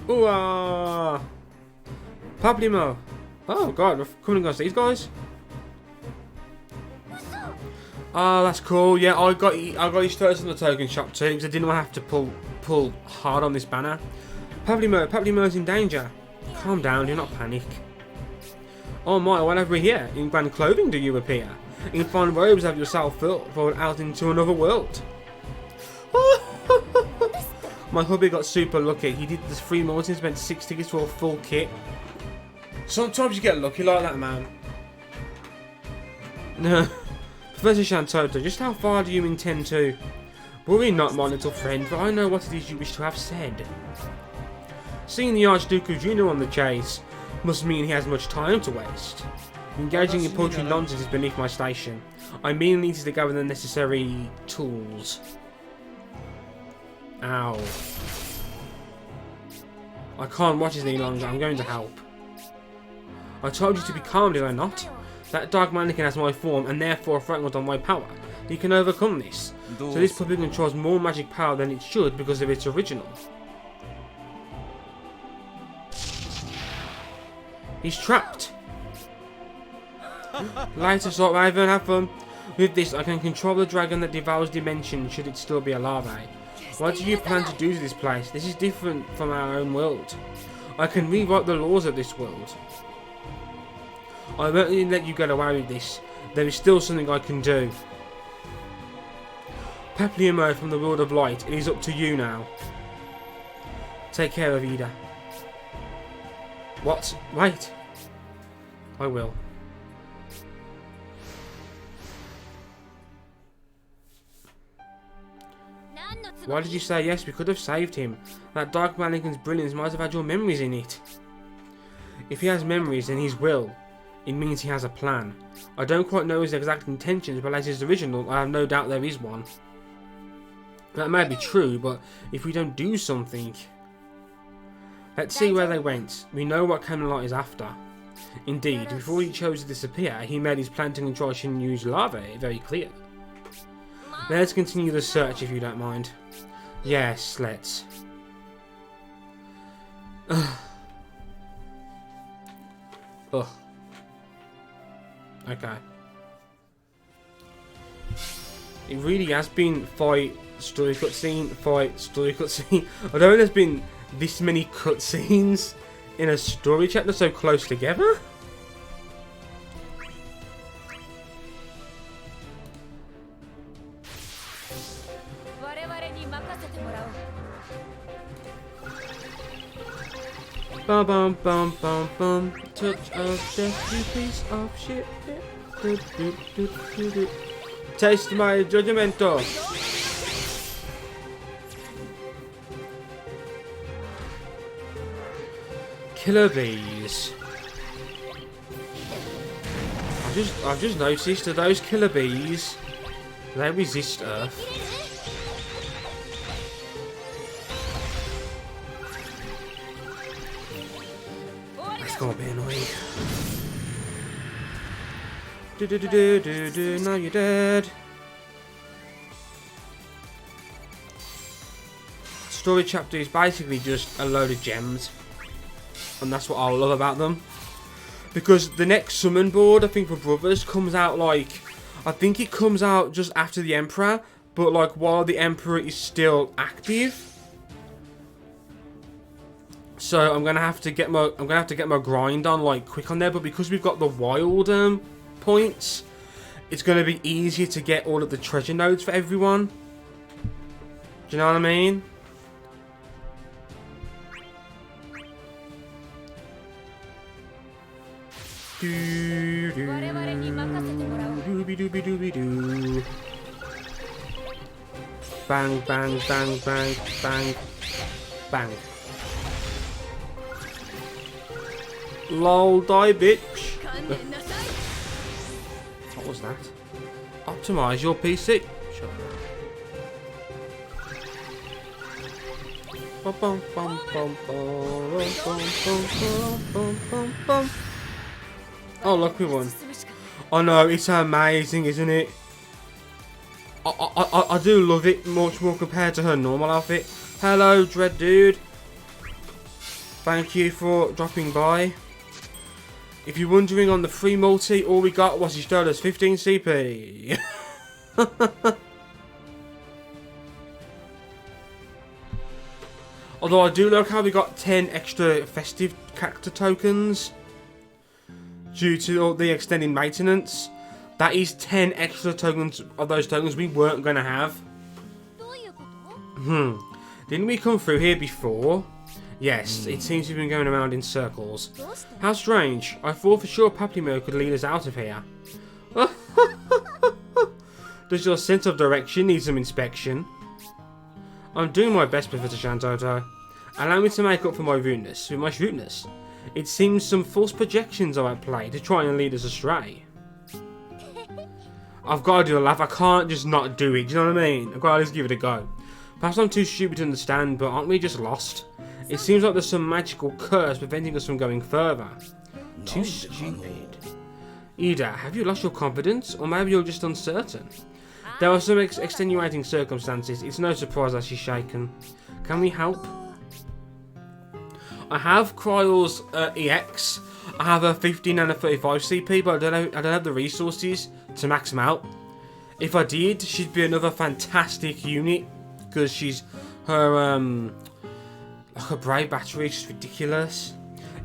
Oh. Ooh, Pablimo. Oh god, we're coming against these guys. Oh, that's cool. Yeah, I got his photos in the token shop too, because I didn't want to have to pull hard on this banner. Pablimo's in danger. Calm down, do not panic. Oh my, what over here? In grand clothing do you appear? In fine robes have yourself filled for out into another world. My hubby got super lucky. He did this 3 months and spent 6 tickets for a full kit. Sometimes you get lucky like that, man. Professor Shantota, just how far do you intend to? Worry not, my little friend, for I know what it is you wish to have said. Seeing the Archduke of Juno on the chase must mean he has much time to waste. Engaging in poultry nonsense is beneath my station. I merely need to gather the necessary tools. Ow. I can't watch this any longer, I'm going to help. I told you to be calm, did I not? That dark mannequin has my form and therefore a fragment on my power. You can overcome this. So this puppet controls more magic power than it should because of its original. He's trapped. Light assault, Raven, have fun. With this, I can control the dragon that devours dimensions should it still be a larvae. What do you plan to do to this place? This is different from our own world. I can rewrite the laws of this world. I won't let you get away with this. There is still something I can do. Pablimo from the world of light, it is up to you now. Take care of Ida. What? Wait. I will. Why did you say yes? We could have saved him. That dark mannequin's brilliance might have had your memories in it. If he has memories, then his will. It means he has a plan. I don't quite know his exact intentions, but as his original, I have no doubt there is one. That may be true, but if we don't do something... Let's see where they went. We know what Camelot is after. Indeed, before he chose to disappear, he made his plan to control Shinyu's larvae very clear. Let's continue the search if you don't mind. Yes, let's. Ugh. Okay. It really has been fight, story cutscene, fight, story cutscene. I don't know there's been this many cutscenes in a story chapter so close together. Bum bum bum bum bum. Touch of death, you piece of shit. Do, do, do, do, do. Taste my judgmento. Killer bees. I've just noticed that those killer bees, they resist Earth. That's gonna be annoying. Now you're dead. Story chapter is basically just a load of gems. And that's what I love about them. Because the next summon board, I think for Brothers, comes out like... I think it comes out just after the Emperor. But like while the Emperor is still active. So I'm gonna have to get my grind on like quick on there. But because we've got the wild points, it's gonna be easier to get all of the treasure nodes for everyone. Do you know what I mean? Doobie doobie doobie doo. Bang bang bang bang bang bang. Lol, die bitch. What was that? Optimize your PC. Shut up. Bum bum bum bum bum bum bum bum bum. Oh look, we won. I know, it's amazing, isn't it? I do love it much more compared to her normal outfit. Hello, Dread Dude. Thank you for dropping by. If you're wondering on the free multi, all we got was he stole us 15 CP. Although I do like how we got 10 extra festive character tokens due to all the extended maintenance. That is 10 extra tokens of those tokens we weren't going to have. Didn't we come through here before? Yes, it seems we've been going around in circles. How strange. I thought for sure Paplimo could lead us out of here. Does your sense of direction need some inspection? I'm doing my best, Professor Shantoto. Allow me to make up for my rudeness with my shrewdness. It seems some false projections are at play to try and lead us astray. I've got to do a laugh. I can't just not do it. Do you know what I mean? I've got to at least give it a go. Perhaps I'm too stupid to understand, but aren't we just lost? It seems like there's some magical curse preventing us from going further. Too stupid. Ida, have you lost your confidence? Or maybe you're just uncertain? There are some extenuating circumstances. It's no surprise that she's shaken. Can we help? I have Kryle's EX. I have a 15 and a 35 CP, but I don't have the resources to max them out. If I did, she'd be another fantastic unit because she's her like a brave battery is just ridiculous.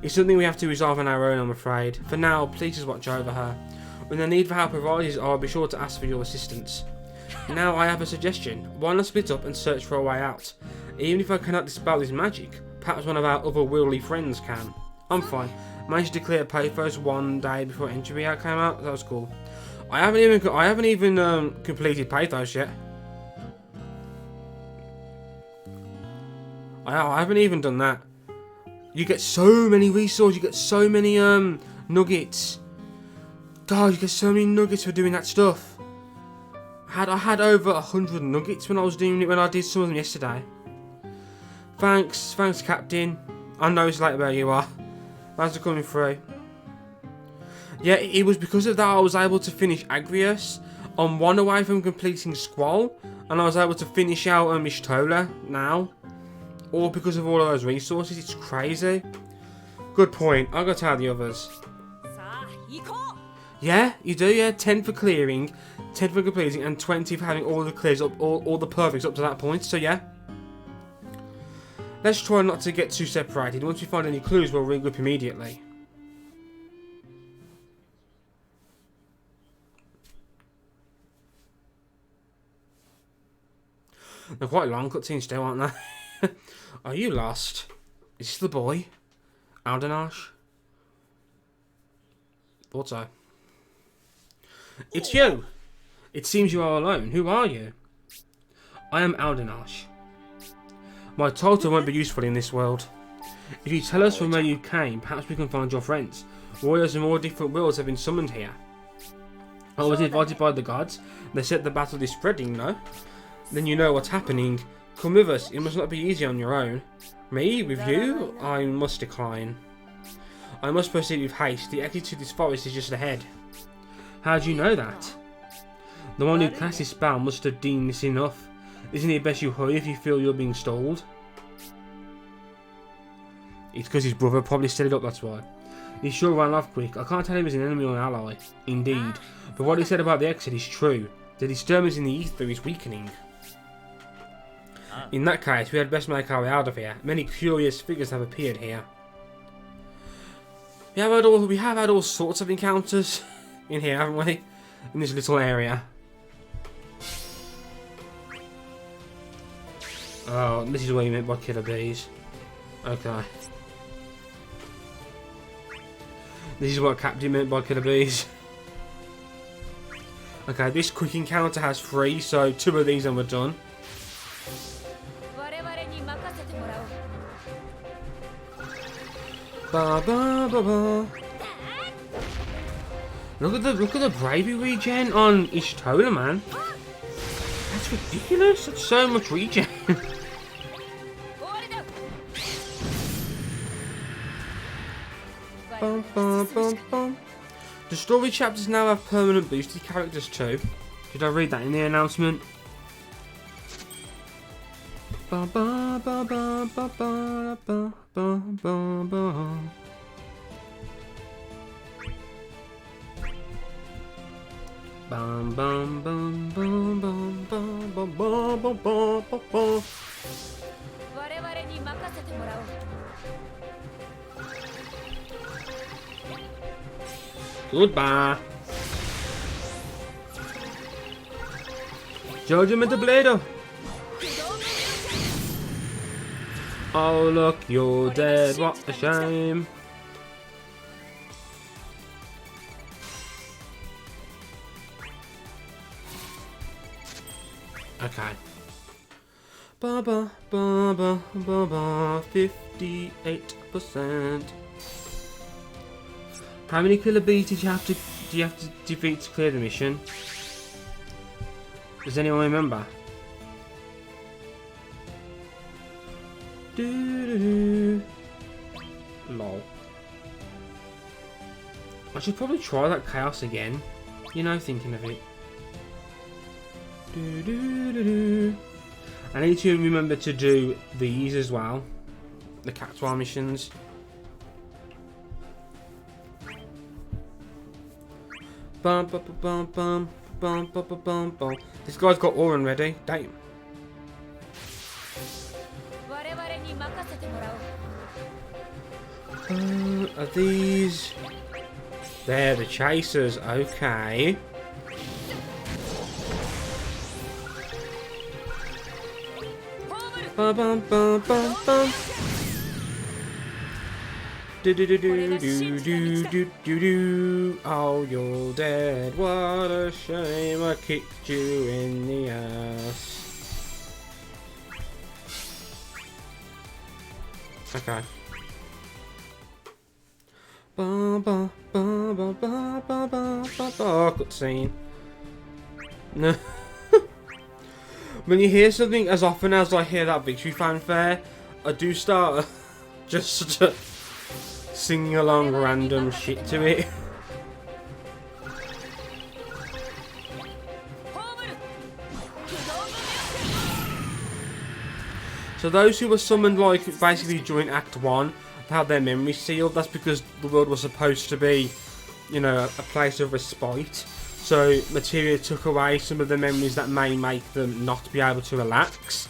It's something we have to resolve on our own, I'm afraid. For now, please just watch over her. When the need for help arises, I'll be sure to ask for your assistance. Now I have a suggestion. Why not split up and search for a way out? Even if I cannot dispel this magic, perhaps one of our otherworldly friends can. I'm fine. Managed to clear Pathos one day before Entropy came out. That was cool. I haven't even completed Pathos yet. I haven't even done that. You get so many resources. You get so many nuggets. God, you get so many nuggets for doing that stuff. I had over 100 nuggets when I was doing it. When I did some of them yesterday. Thanks, Captain. I know it's late where you are. Thanks for coming through. Yeah, it was because of that I was able to finish Agrius. I'm one away from completing Squall, and I was able to finish out Mishtola now. All because of all of those resources. It's crazy. Good point. I'll go tell the others. Yeah, you do, yeah. 10 for clearing, 10 for completing, and 20 for having all the clears up, all the perfects up to that point. So yeah. Let's try not to get too separated. Once we find any clues, we'll regroup immediately. They're quite long cutscenes still, aren't they? Are you lost? Is this the boy? Aldanash? Thought so. It's you! It seems you are alone. Who are you? I am Aldanash. My title won't be useful in this world. If you tell us from where you came, perhaps we can find your friends. Warriors from all different worlds have been summoned here. I was invited by the gods. They said the battle is spreading, no? Then you know what's happening. Come with us. It must not be easy on your own. Me? With you? I must decline. I must proceed with haste. The exit to this forest is just ahead. How do you know that? The one who cast this spell must have deemed this enough. Isn't it best you hurry if you feel you're being stalled? It's because his brother probably set it up, that's why. He sure ran off quick. I can't tell if he's an enemy or an ally. Indeed. But what he said about the exit is true. The disturbance in the ether is weakening. In that case, we had best make our way out of here. Many curious figures have appeared here. We have had all sorts of encounters in here, haven't we? In this little area. Oh, this is what you meant by killer bees. Okay. This is what Captain meant by killer bees. Okay, this quick encounter has 3, so 2 of these and we're done. Ba ba ba ba. Look at the bravery regen on Ishtola, man. That's ridiculous. That's so much regen. Bum, bum, bum, bum. The story chapters now have permanent boosted characters too. Did I read that in the announcement? Ba ba ba ba ba ba ba ba ba ba. Bum bum bum bum bum bum bum bum bum bum bum bum. Goodbye. Judgment of Blade. Oh look, you're dead. What a shame. Okay. Ba ba ba ba ba ba. 58%. How many killer bees do you have to defeat to clear the mission? Does anyone remember? Lol. I should probably try that chaos again. You know, thinking of it. I need to remember to do these as well. The Catwall missions. Bum bum bum bum bum bum bum bum. This guy's got Oran ready. Damn. Are these? They're the chasers. Okay. Bum bum bum bum bum. Do do do do do do do do do. Oh, you're dead. What a shame. I kicked you in the ass. Okay. Ba ba ba ba ba ba ba ba. Oh, cutscene. No. When you hear something as often as I hear that victory fanfare, I do start just singing along random shit to it. So those who were summoned like basically during Act 1 had their memories sealed. That's because the world was supposed to be, you know, a place of respite. So Materia took away some of the memories that may make them not be able to relax.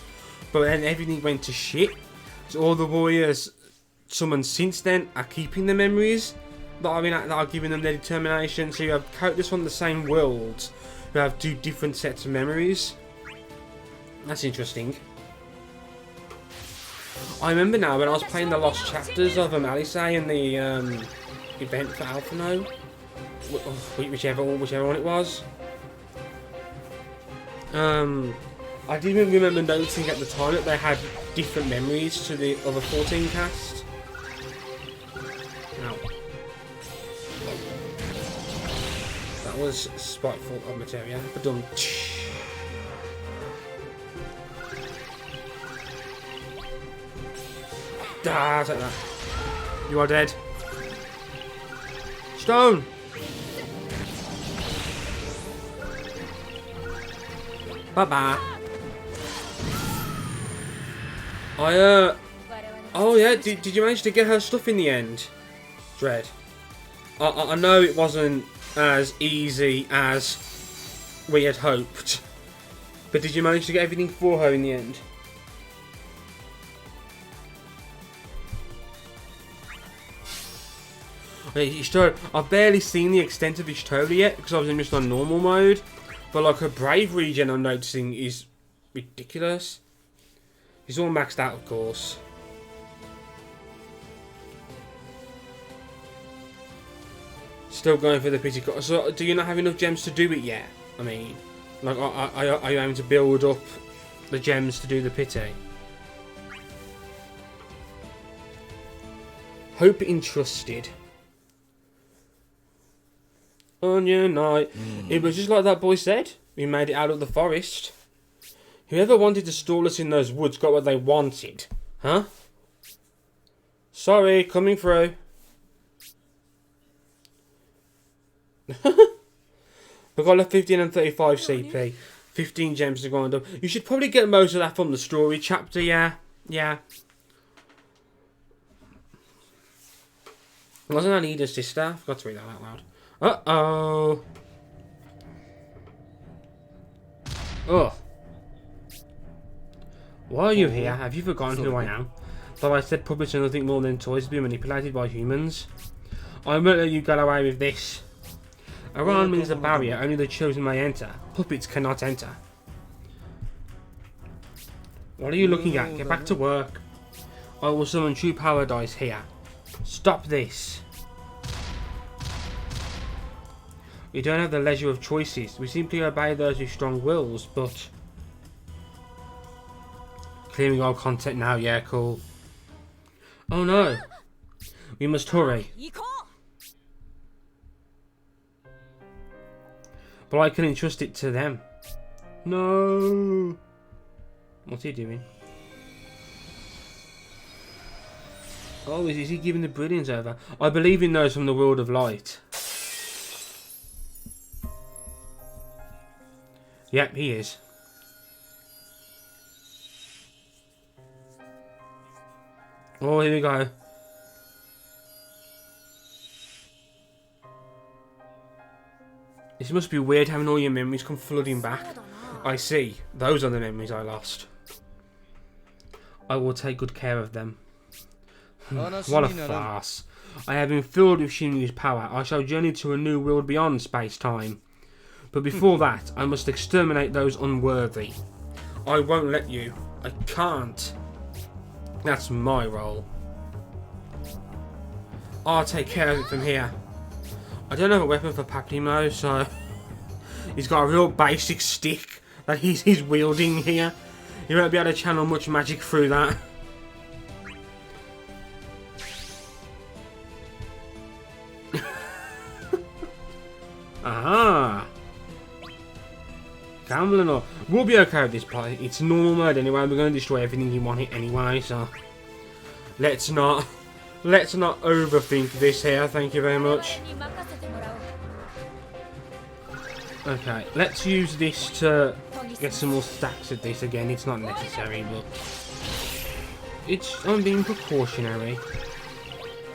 But then everything went to shit. So all the warriors summoned since then are keeping the memories that are giving them their determination. So you have characters from the same world who have two different sets of memories. That's interesting. I remember now when I was playing the Lost Chapters of Lyse in the event for Alphano, whichever one it was. I didn't remember noticing at the time that they had different memories to the other 14 cast. Ow. That was spiteful of Materia, but done. Ah, take that. You are dead. Stone! Bye-bye. Oh yeah, did you manage to get her stuff in the end? Dread. I know it wasn't as easy as we had hoped. But did you manage to get everything for her in the end? I've barely seen the extent of Ishtola yet because I was just on normal mode. But like her bravery regen I'm noticing is ridiculous. He's all maxed out, of course. Still going for the pity cut. So do you not have enough gems to do it yet? I mean, like are you aiming to build up the gems to do the pity? Hope entrusted. Onion night. It was just like that boy said. We made it out of the forest. Whoever wanted to stall us in those woods got what they wanted. Huh? Sorry, coming through. We've got a 15 and 35 CP. 15 gems to grind up. You should probably get most of that from the story chapter, yeah. Yeah. Wasn't that Ida's sister? I forgot to read that out loud. Uh-oh. Ugh. Why are you here? Have you forgotten who I am? Though I said publish are nothing more than toys to be manipulated by humans. I won't let you get away with this. Around me is a barrier, only the chosen may enter. Puppets cannot enter. What are you looking at? Get back to work. I will summon true paradise here. Stop this. We don't have the leisure of choices. We simply obey those with strong wills, but... Clearing our content now, yeah, cool. Oh no. We must hurry. But I can entrust it to them. No. What's he doing? Oh, is he giving the brilliance over? I believe in those from the world of light. Yep, he is. Oh, here we go. This must be weird having all your memories come flooding back. I see. Those are the memories I lost. I will take good care of them. What a farce. I have been filled with Shinryu's power. I shall journey to a new world beyond space-time. But before that, I must exterminate those unworthy. I won't let you. I can't. That's my role. I'll take care of it from here. I don't have a weapon for Paprimo, so... He's got a real basic stick that he's wielding here. He won't be able to channel much magic through that. Aha! Gambling or... We'll be okay with this part. It's normal mode anyway. We're going to destroy everything you want it anyway, so... Let's not overthink this here. Thank you very much. Okay, let's use this to get some more stacks of this again. It's not necessary, but... I'm being precautionary.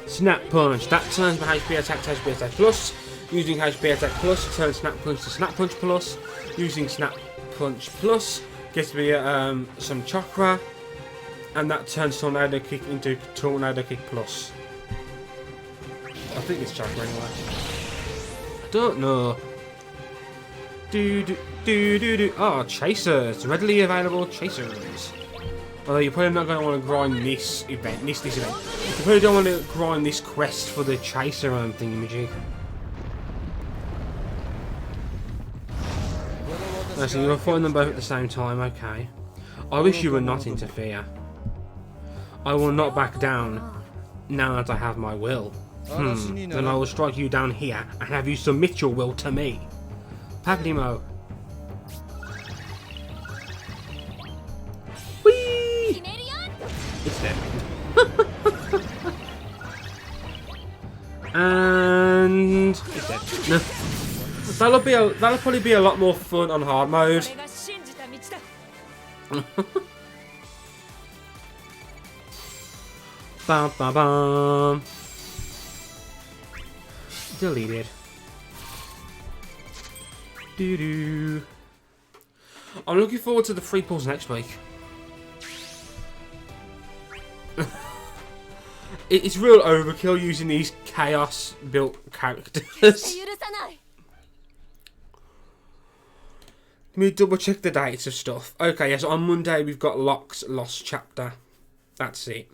Snap Punch. That turns my HP attack to HP attack plus. Using HP attack plus, turns Snap Punch to Snap Punch plus. Using Snap Punch plus, gets me some chakra. And that turns Tornado Kick into Tornado Kick plus. I think it's chakra anyway. I don't know. Oh, chasers. Readily available chasers. Although you're probably not going to want to grind this event. This event. You probably don't want to grind this quest for the chaser thingamajig. No, so you're fighting them both at the same time, okay. I wish you would not interfere. I will not back down now that I have my will. Then I will strike you down here and have you submit your will to me. Paprimo. Whee! It's dead. And it's dead. No. That'll probably be a lot more fun on hard mode. Bam bam bam. Deleted. Doo doo. I'm looking forward to the free pulls next week. It's real overkill using these chaos built characters. Let me double check the dates of stuff. Okay, yes, on Monday we've got Locke's Lost Chapter. That's it.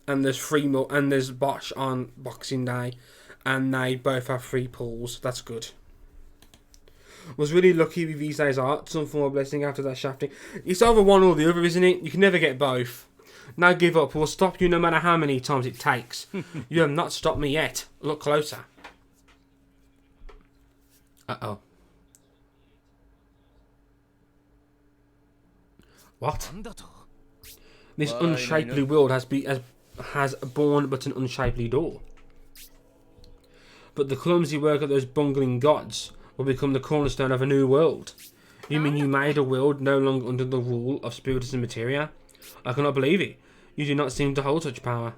And there's and there's Bosch on Boxing Day, and they both have free pulls. That's good. Was really lucky with these days' art. Some form of blessing after that shafting. It's either one or the other, isn't it? You can never get both. Now give up. We'll stop you no matter how many times it takes. You have not stopped me yet. Look closer. Uh-oh. What? This unshapely world has born but an unshapely door. But the clumsy work of those bungling gods will become the cornerstone of a new world. You mean you made a world no longer under the rule of spiritus and materia? I cannot believe it. You do not seem to hold such power.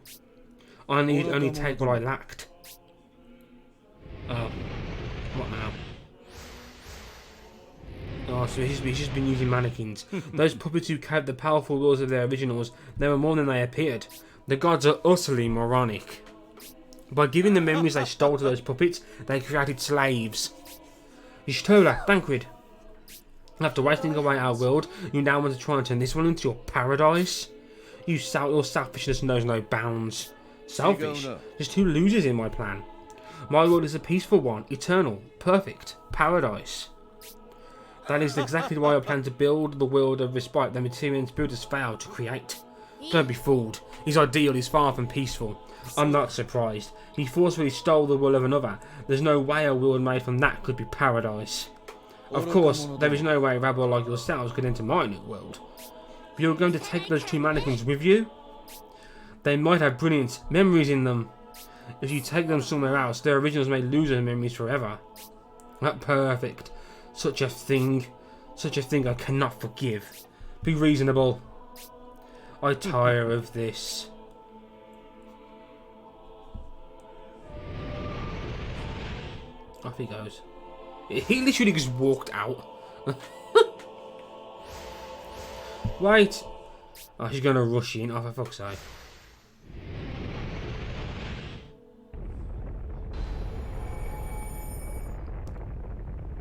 I need only take what I lacked. Oh. What now? Oh, so he's just been using mannequins. Those puppets who carried the powerful wills of their originals, they were more than they appeared. The gods are utterly moronic. By giving the memories they stole to those puppets, they created slaves. Y'shtola, Thancred. After wasting away our world, you now want to try and turn this one into your paradise? Your selfishness knows no bounds. Selfish? Just who loses in my plan? My world is a peaceful one, eternal, perfect, paradise. That is exactly why I plan to build the world of respite that materia and spirit has failed to create. Don't be fooled. His ideal is far from peaceful. I'm not surprised. He forcefully stole the will of another. There's no way a world made from that could be paradise. Of course, there is no way a rabble like yourselves could enter my new world. But you're going to take those two mannequins with you? They might have brilliant memories in them. If you take them somewhere else, their originals may lose their memories forever. Not perfect. Such a thing I cannot forgive. Be reasonable. I tire of this. Off he goes. He literally just walked out. Wait. Oh, she's going to rush in. Oh, for fuck's sake.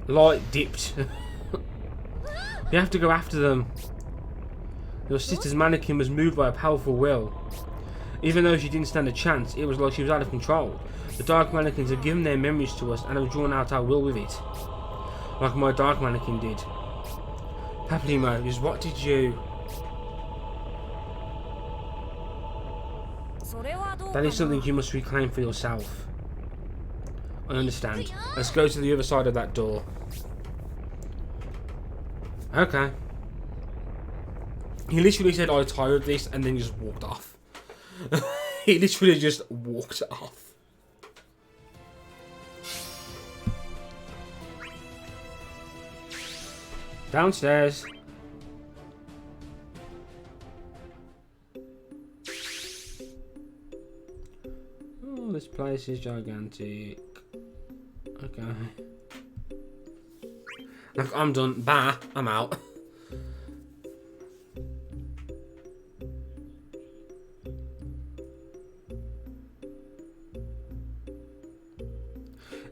Light dipped. You have to go after them. Your sister's mannequin was moved by a powerful will. Even though she didn't stand a chance, it was like she was out of control. The dark mannequins have given their memories to us and have drawn out our will with it. Like my dark mannequin did. Paplimo, what did you... That is something you must reclaim for yourself. I understand. Let's go to the other side of that door. Okay. He literally said, I tired of this, and then just walked off. He literally just walked off. Downstairs. Oh, this place is gigantic. Okay. Look, I'm done. Bye. I'm out.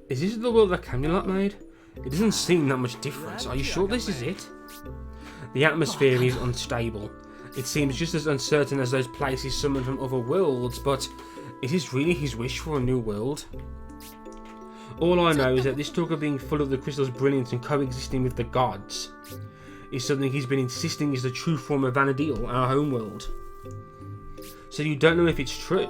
Is this the world that Camelot made? It doesn't seem that much difference. Are you sure this is it? The atmosphere is unstable. It seems just as uncertain as those places summoned from other worlds, but is this really his wish for a new world? All I know is that this talk of being full of the crystal's brilliance and coexisting with the gods is something he's been insisting is the true form of Vanadil, our home world. So you don't know if it's true.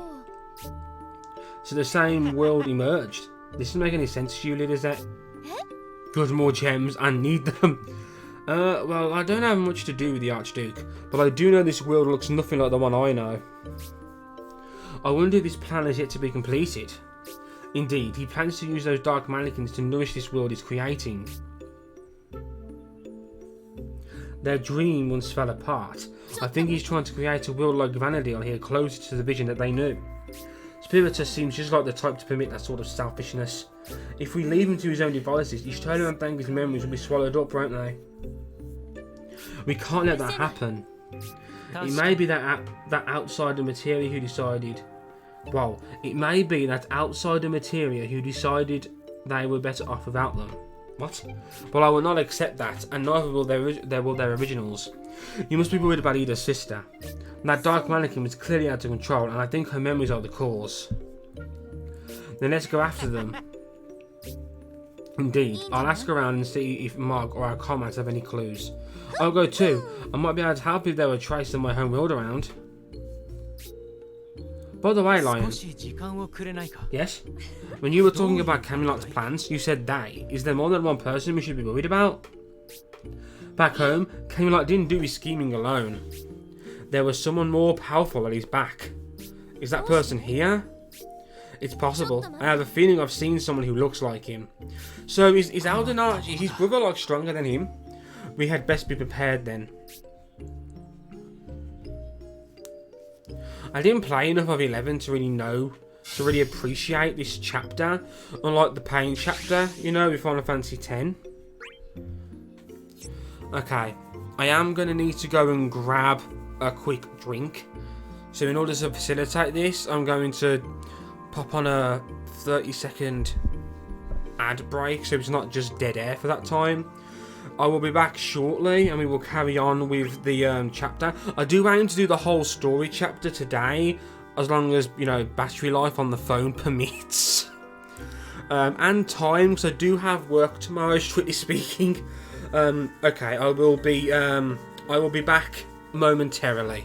So the same world emerged. This doesn't make any sense to you, Lyse. Good, more gems. I need them. Well, I don't have much to do with the Archduke, but I do know this world looks nothing like the one I know. I wonder if this plan is yet to be completed. Indeed, he plans to use those dark mannequins to nourish this world he's creating. Their dream once fell apart. I think he's trying to create a world like Vanadil here, closer to the vision that they knew. Spiritus seems just like the type to permit that sort of selfishness. If we leave him to his own devices, Y'shtola and Thancred's memories will be swallowed up, won't they? We can't let that happen. It may be that outsider materia who decided... Well, it may be that outsider materia who decided they were better off without them. What? Well, I will not accept that, and neither will their originals. You must be worried about Ida's sister. That dark mannequin was clearly out of control, and I think her memories are the cause. Then let's go after them. Indeed, I'll ask around and see if Mark or our comrades have any clues. I'll go too. I might be able to help if there were traces of my home world around. By the way, Lion. Yes? When you were talking about Camelot's plans, you said they. Is there more than one person we should be worried about? Back home, Camelot didn't do his scheming alone. There was someone more powerful at his back. Is that person here? It's possible. I have a feeling I've seen someone who looks like him. So is Alden Archie, is his brother like stronger than him? We had best be prepared then. I didn't play enough of 11 to really know, to really appreciate this chapter. Unlike the Pain chapter, you know, with Final Fantasy X. Okay, I am going to need to go and grab a quick drink. So in order to facilitate this, I'm going to pop on a 30-second ad break, so it's not just dead air for that time. I will be back shortly, and we will carry on with the chapter. I do aim to do the whole story chapter today, as long as, you know, battery life on the phone permits. And time, because I do have work tomorrow, strictly speaking. Okay, I will be back momentarily.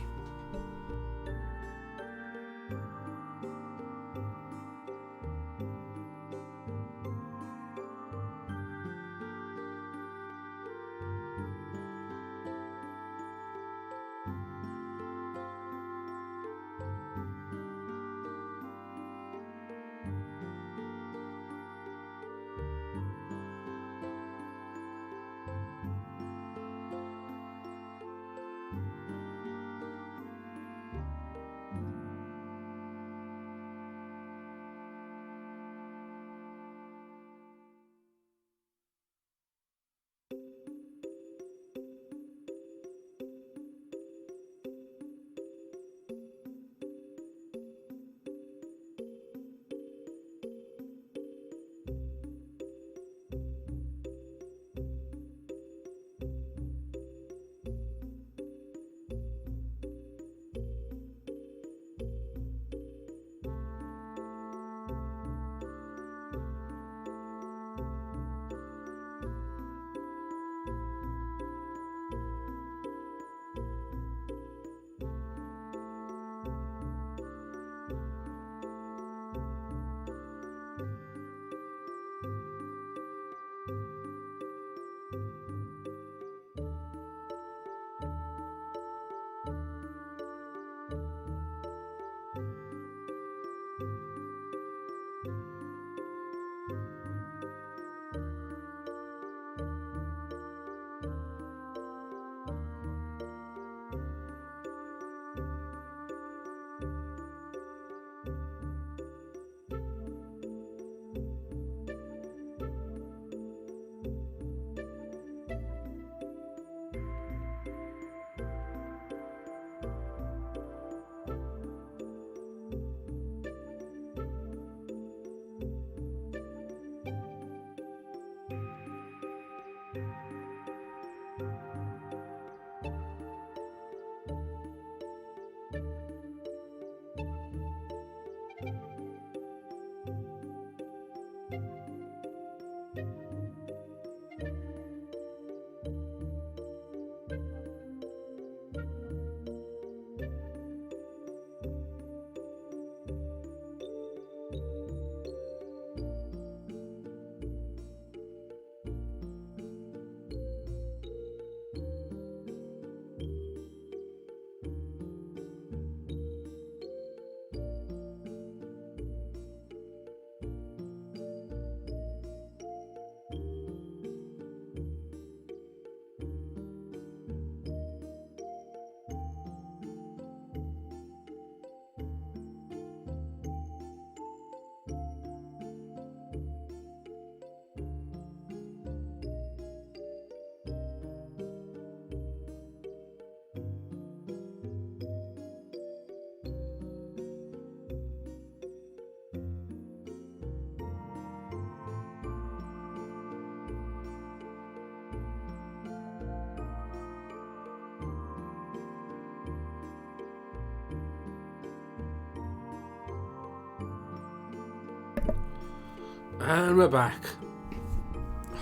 And we're back.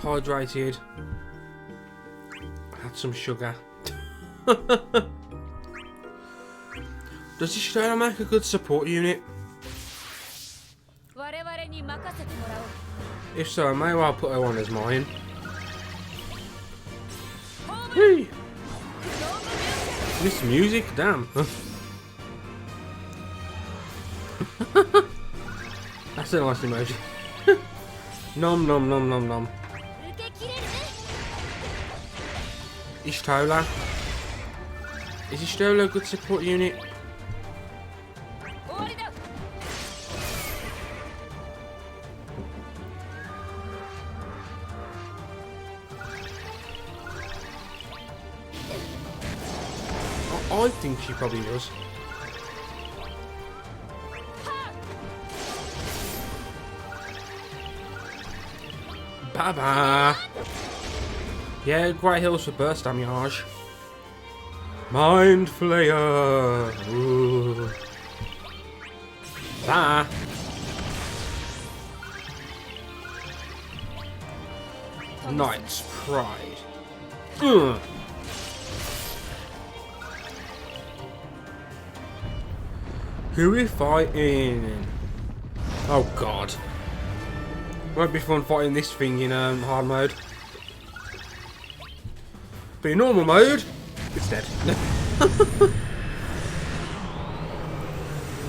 Hydrated. Had some sugar. Does this trailer make a good support unit? If so, I may well put her on as mine. Whee! This music, damn. That's a nice emoji. Nom nom nom nom nom. Ishtola. Is Ishtola a good support unit? I think she probably does. Baba. Yeah, great heals for burst damage. Mind Flayer. Ooh. Ah. Knight's Pride. Ugh. Who are we fighting? Oh god. Won't be fun fighting this thing in hard mode. But in normal mode, it's dead.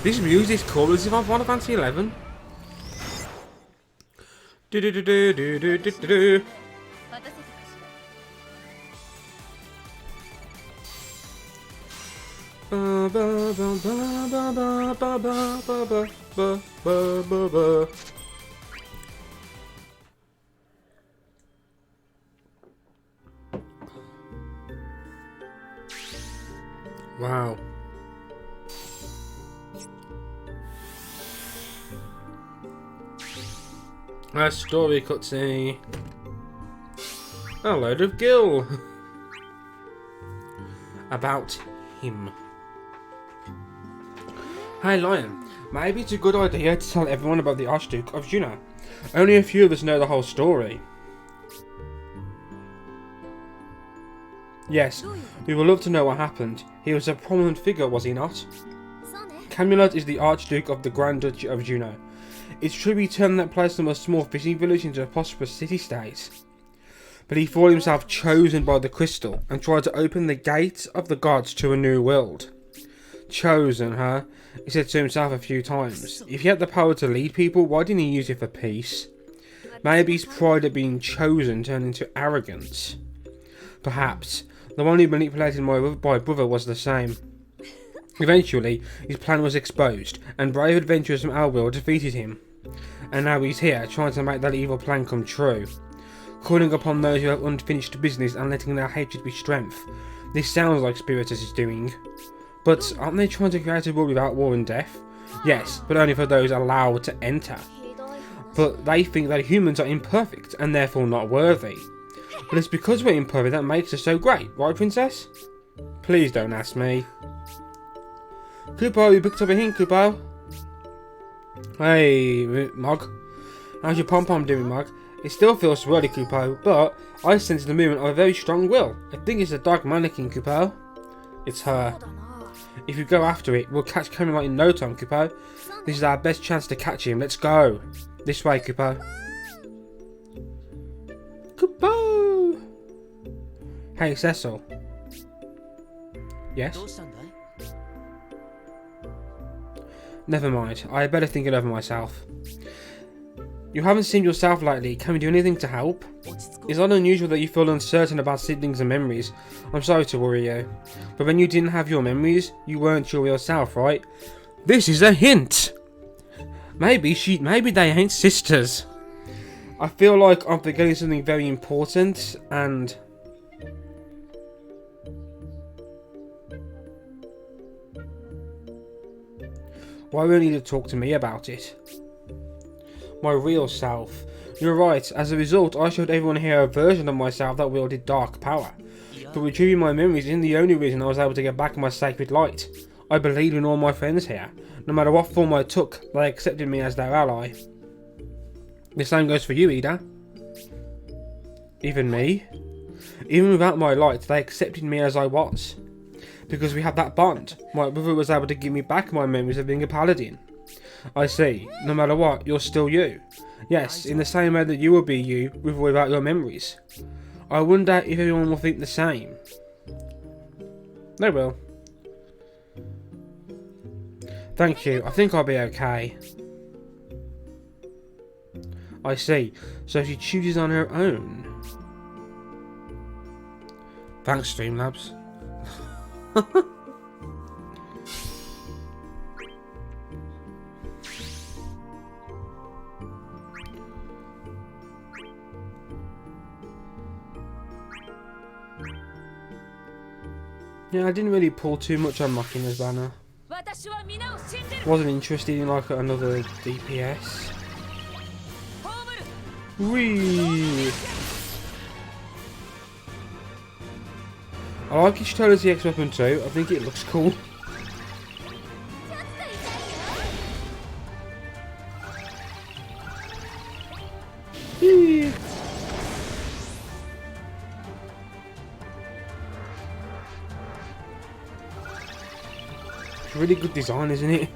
This music is cool as if I'm Final Fantasy 11. Do do do do do do do do. Ba ba ba ba ba ba ba ba ba ba ba ba. Wow. A story cutscene. A load of Gil. About him. Hey Lion, maybe it's a good idea to tell everyone about the Archduke of Juno. Only a few of us know the whole story. Yes, we would love to know what happened. He was a prominent figure, was he not? Camelot is the Archduke of the Grand Duchy of Juno. It's true he turned that place from a small fishing village into a prosperous city-state. But he thought himself chosen by the crystal and tried to open the gates of the gods to a new world. Chosen, huh? He said to himself a few times. If he had the power to lead people, why didn't he use it for peace? Maybe his pride at being chosen turned into arrogance. Perhaps. The one who manipulated my brother was the same. Eventually, his plan was exposed, and brave adventurers from our world defeated him. And now he's here, trying to make that evil plan come true. Calling upon those who have unfinished business and letting their hatred be strength. This sounds like Spiritus is doing. But aren't they trying to create a world without war and death? Yes, but only for those allowed to enter. But they think that humans are imperfect, and therefore not worthy. But it's because we're imperfect that makes us so great, right Princess? Please don't ask me. Kupo, you picked up a hint, Kupo. Hey, Mog. How's your pom-pom doing, Mog? It still feels swirly, Kupo, but I sense the movement of a very strong will. I think it's a dark mannequin, Kupo. It's her. If you go after it, we'll catch Camelot in no time, Kupo. This is our best chance to catch him. Let's go. This way, Kupo. Kupo! Hey, Cecil. Yes? Never mind. I had better think it over myself. You haven't seen yourself lately. Can we do anything to help? It's not unusual that you feel uncertain about siblings and memories. I'm sorry to worry you. But when you didn't have your memories, you weren't your real self, right? This is a hint! Maybe they ain't sisters. I feel like I'm forgetting something very important, and... why won't you talk to me about it? My real self. You're right, as a result I showed everyone here a version of myself that wielded dark power. But retrieving my memories isn't the only reason I was able to get back my sacred light. I believed in all my friends here. No matter what form I took, they accepted me as their ally. The same goes for you, Ida. Even me? Even without my light, they accepted me as I was. Because we had that bond. My brother was able to give me back my memories of being a paladin. I see. No matter what, you're still you. Yes, in the same way that you will be you, with or without your memories. I wonder if everyone will think the same. They will. Thank you. I think I'll be okay. I see. So she chooses on her own. Thanks, Streamlabs. Yeah, I didn't really pull too much on Machina's banner. Wasn't interested in like another DPS. Whee! I like Ishito's EX weapon too. I think it looks cool. Whee! It's a really good design, isn't it?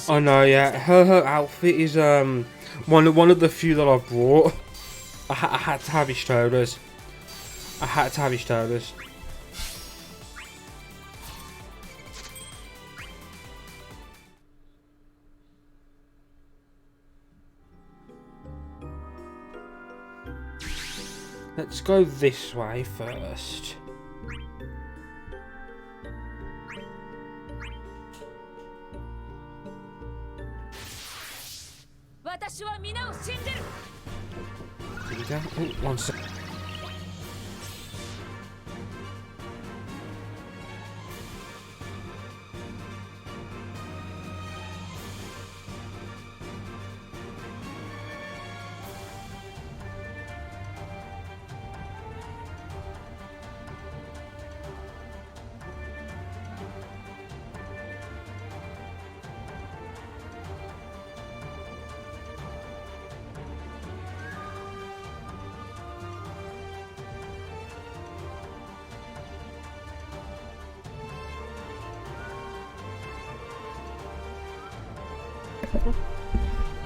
I know, yeah. Her outfit is one of the few that I brought. I had to have his shoulders. I had to have his shoulders. Let's go this way first. Here we go. Oh, one sec.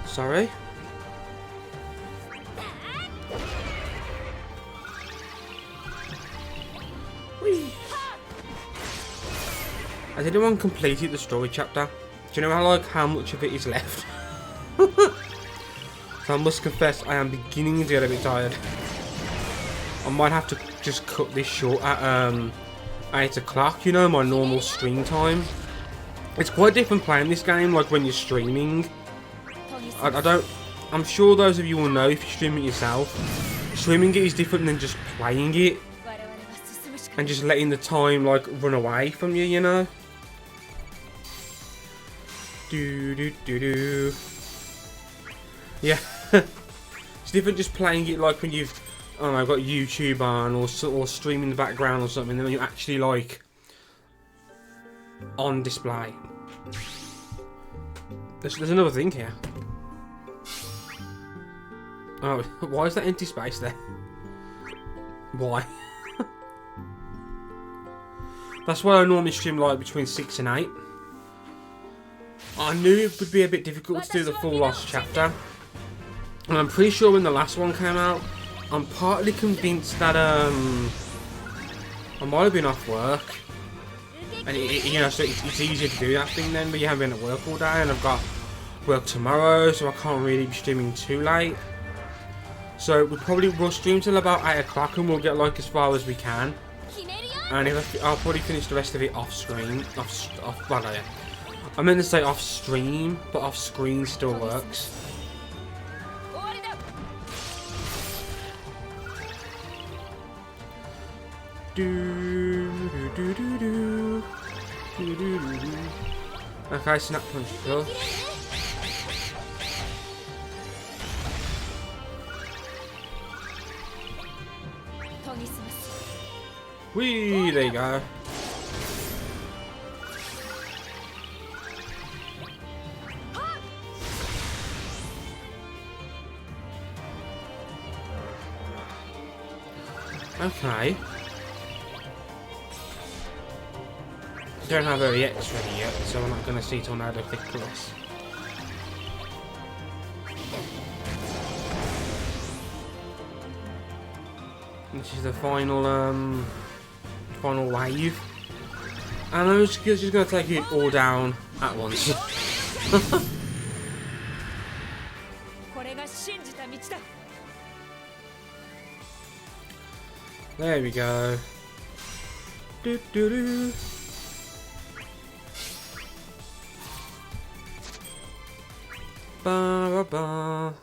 Sorry. Whee. Has anyone completed the story chapter? Do you know how much of it is left? So I must confess, I am beginning to get a bit tired. I might have to just cut this short at 8 o'clock. You know, my normal stream time. It's quite different playing this game, like when you're streaming. I'm sure those of you will know if you stream it yourself. Streaming it is different than just playing it. And just letting the time, like, run away from you, you know? Yeah. It's different just playing it, like, when you've, I don't know, got YouTube on or stream in the background or something, and then you're actually, like, on display. There's another thing here. Oh, why is that empty space there? Why? That's why I normally stream like between 6 and 8. I knew it would be a bit difficult to do the full Lost chapter. And I'm pretty sure when the last one came out, I'm partly convinced that I might have been off work. And you know, so it's easier to do that thing then, but you haven't been at work all day, and I've got work tomorrow, so I can't really be streaming too late. So we'll stream till about 8 o'clock, and we'll get like as far as we can. And I'll probably finish the rest of it off screen. Well, no, yeah. I meant to say off stream, but off screen still works. Okay, snap punch kill. Whee, there you go. Okay. don't have her EX ready yet, so I'm not going to see Tornado Kick Plus. This is the final final wave. And I'm just going to take it all down at once. There we go. Do do do. Ba ba ba.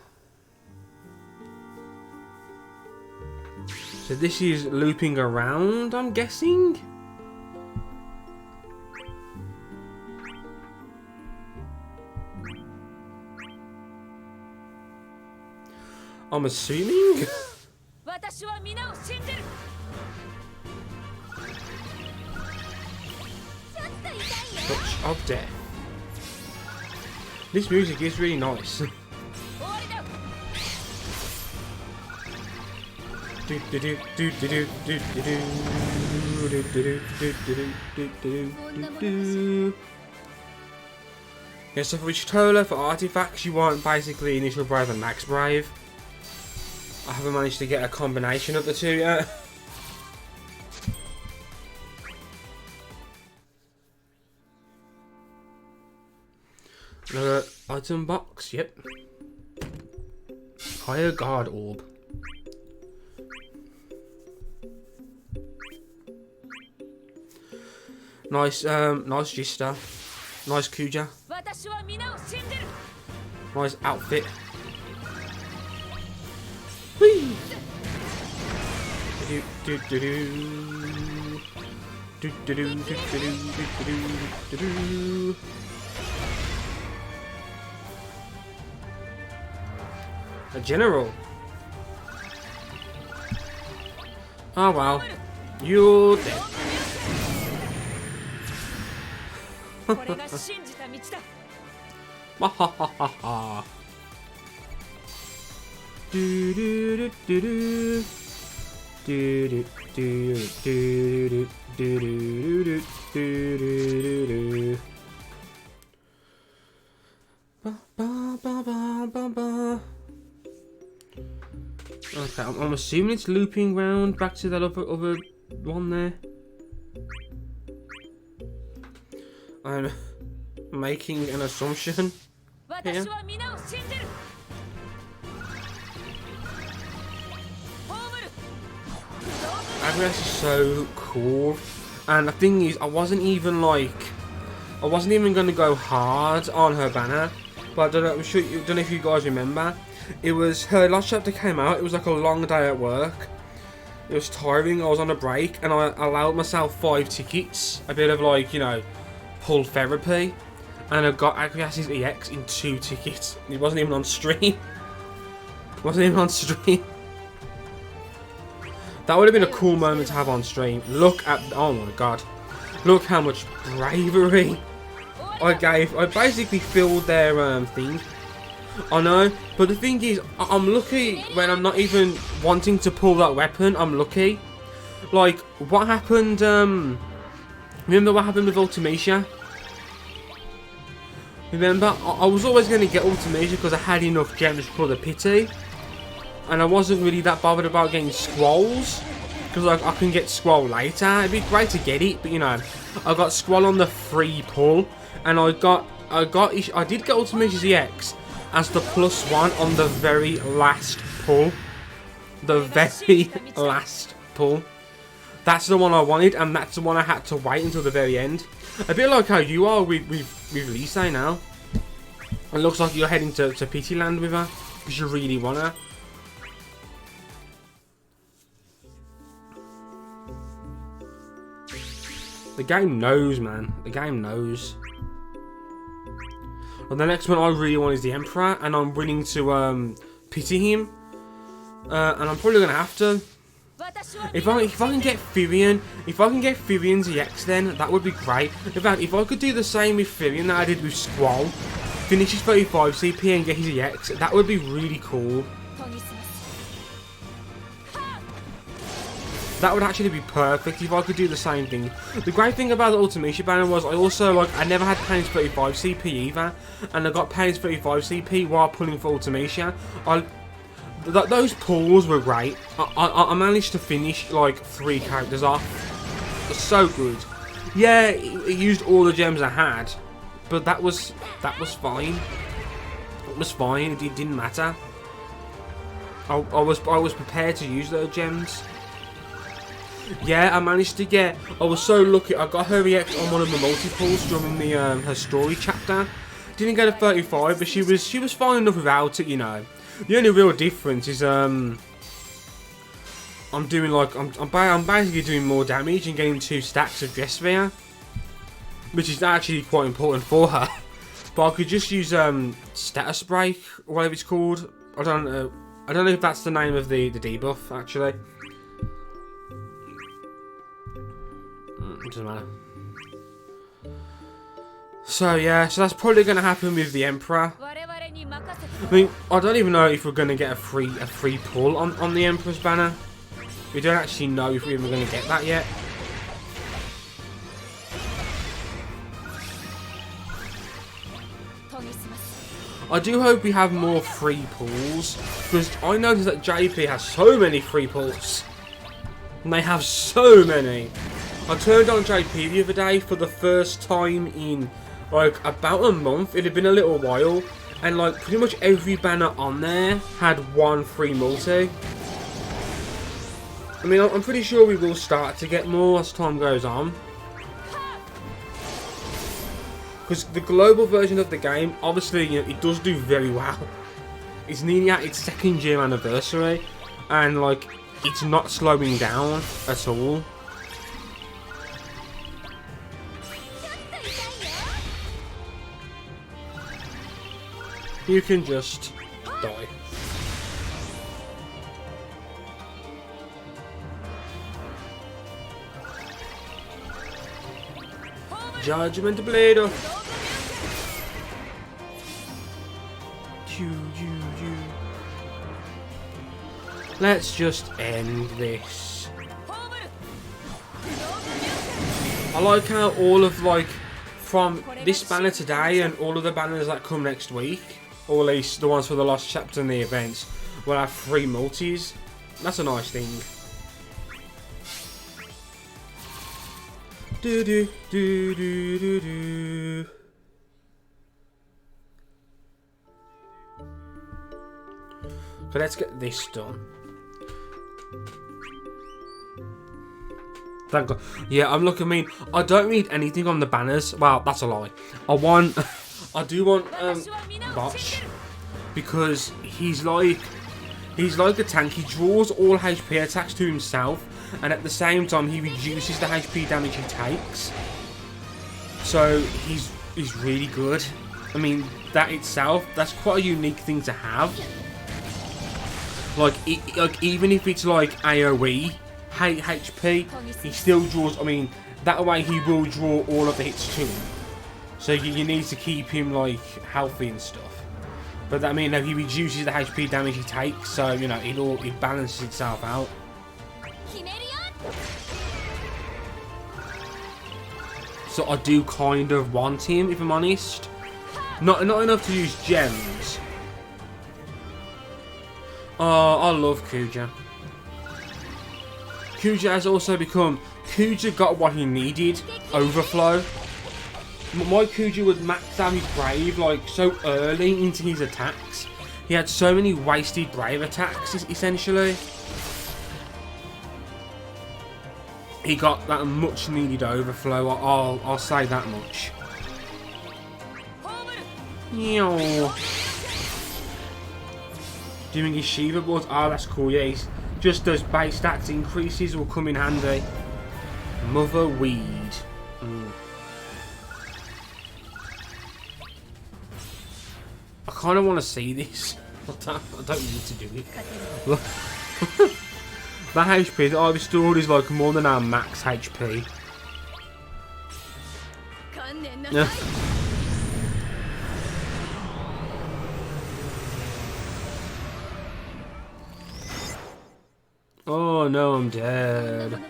So this is looping around, I'm guessing. I'm assuming. Touch of Death. This music is really nice. Yeah, so for Chitola, for artifacts, you want basically Initial Brave and Max Brave. I haven't managed to get a combination of the two yet. Item box, yep. Higher Guard Orb. Nice, nice Gista. Nice Kuja. Nice outfit. Whee! Do do do do. Do do do do do do do. A general. Oh wow. You're dead. Mahahaha. Do do do do do do do do do do do do. Ba ba ba ba ba ba. Okay, I'm assuming it's looping round back to that other one there. I'm making an assumption here. Agnes is so cool, and the thing is, I wasn't even going to go hard on her banner, but I don't know if you guys remember. It was her last chapter came out. It was like a long day at work. It was tiring. I was on a break, and I allowed myself 5 tickets, a bit of like, you know, pull therapy, and I got Agrias's EX in 2 tickets. It wasn't even on stream. That would have been a cool moment to have on stream. Look at, oh my god, look how much bravery I gave. I basically filled their thing. I know, but the thing is, I'm lucky when I'm not even wanting to pull that weapon. I'm lucky. Like, what happened, remember what happened with Ultimecia? Remember, I was always going to get Ultimecia because I had enough gems for the pity. And I wasn't really that bothered about getting scrolls, because like, I can get scroll later. It'd be great to get it, but you know, I got scroll on the free pull, and I did get Ultimecia EX as the +1 on the very last pull. The very last pull. That's the one I wanted, and that's the one I had to wait until the very end. A bit like how you are with Lyse now. It looks like you're heading to Pity Land with her, because you really want her. The game knows, man. The game knows. And the next one I really want is the Emperor, and I'm willing to pity him. And I'm probably gonna have to. If I can get Firian's EX, then that would be great. In fact, if I could do the same with Firian that I did with Squall, finish his 35 CP and get his EX, that would be really cool. That would actually be perfect if I could do the same thing. The great thing about the Ultimate banner was I also, like, I never had Pain's 35 CP either. And I got Pain's 35 CP while pulling for Ultimate. Those pulls were great. I managed to finish, like, 3 characters off. It was so good. Yeah, it used all the gems I had. But that was fine. It was fine. It didn't matter. I was prepared to use those gems. Yeah, I managed to get. I was so lucky. I got her react on one of the multi-pulls during the her story chapter. Didn't get a 35, but she was fine enough without it, you know. The only real difference is I'm doing like I'm basically doing more damage and getting 2 stacks of dress sphere, which is actually quite important for her. But I could just use status break, or whatever it's called. I don't know if that's the name of the debuff actually. It doesn't matter. So yeah, so that's probably going to happen with the Emperor. I mean, I don't even know if we're going to get a free pull on the Emperor's banner. We don't actually know if we're even going to get that yet. I do hope we have more free pulls, because I noticed that JP has so many free pulls. And they have so many. I turned on JP the other day for the first time in like about a month. It had been a little while, and like pretty much every banner on there had 1 free multi. I mean, I'm pretty sure we will start to get more as time goes on, because the global version of the game, obviously, you know, it does do very well. It's nearly at its 2nd year anniversary, and like it's not slowing down at all. You can just die. Judgment Blade. Let's just end this. I like how all of like from this banner today and all of the banners that come next week, or at least the ones for the last chapter and the events, will have free multis. That's a nice thing. Do do do do do do. So let's get this done. Thank God. Yeah, I'm looking. I mean, I don't need anything on the banners. Well, that's a lie. I do want Botch, because he's like a tank. He draws all HP attacks to himself, and at the same time he reduces the HP damage he takes. So he's really good. I mean, that itself, that's quite a unique thing to have. Like even if it's like AoE HP, he still draws. I mean, that way he will draw all of the hits to him. So you need to keep him like healthy and stuff. But I mean, he reduces the HP damage he takes, so you know it balances itself out. So I do kind of want him, if I'm honest. Not enough to use gems. Oh, I love Kuja. Kuja has also become... Kuja got what he needed. Overflow. My Kuja would max out his Brave like so early into his attacks. He had so many wasted Brave attacks, essentially. He got that much needed overflow. I'll say that much. Doing his Shiva boards. Oh, that's cool. Yeah, he's just those base stats increases will come in handy. Mother Weed. I kind of want to see this. I don't need to do it. Look. That HP that I restored is like more than our max HP. Yeah. Oh Oh no, I'm dead.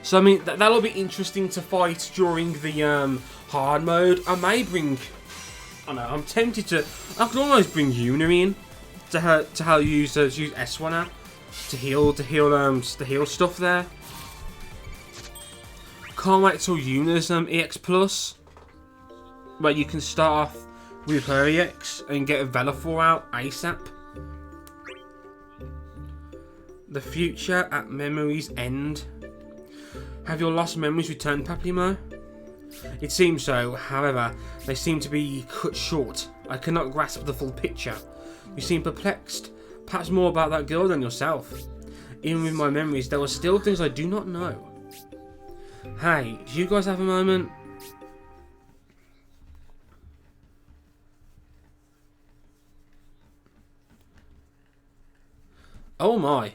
So I mean, that'll be interesting to fight during the hard mode. I may bring. I know. I'm tempted to. I could almost bring Una in to how you use S1 now to heal stuff there. Can't wait till Una's EX Plus, where you can start off with her EX and get a Velafor out ASAP. The future at memory's end. Have your lost memories returned, Paplimo? It seems so, however, they seem to be cut short. I cannot grasp the full picture. You seem perplexed. Perhaps more about that girl than yourself. Even with my memories, there are still things I do not know. Hey, do you guys have a moment? Oh my.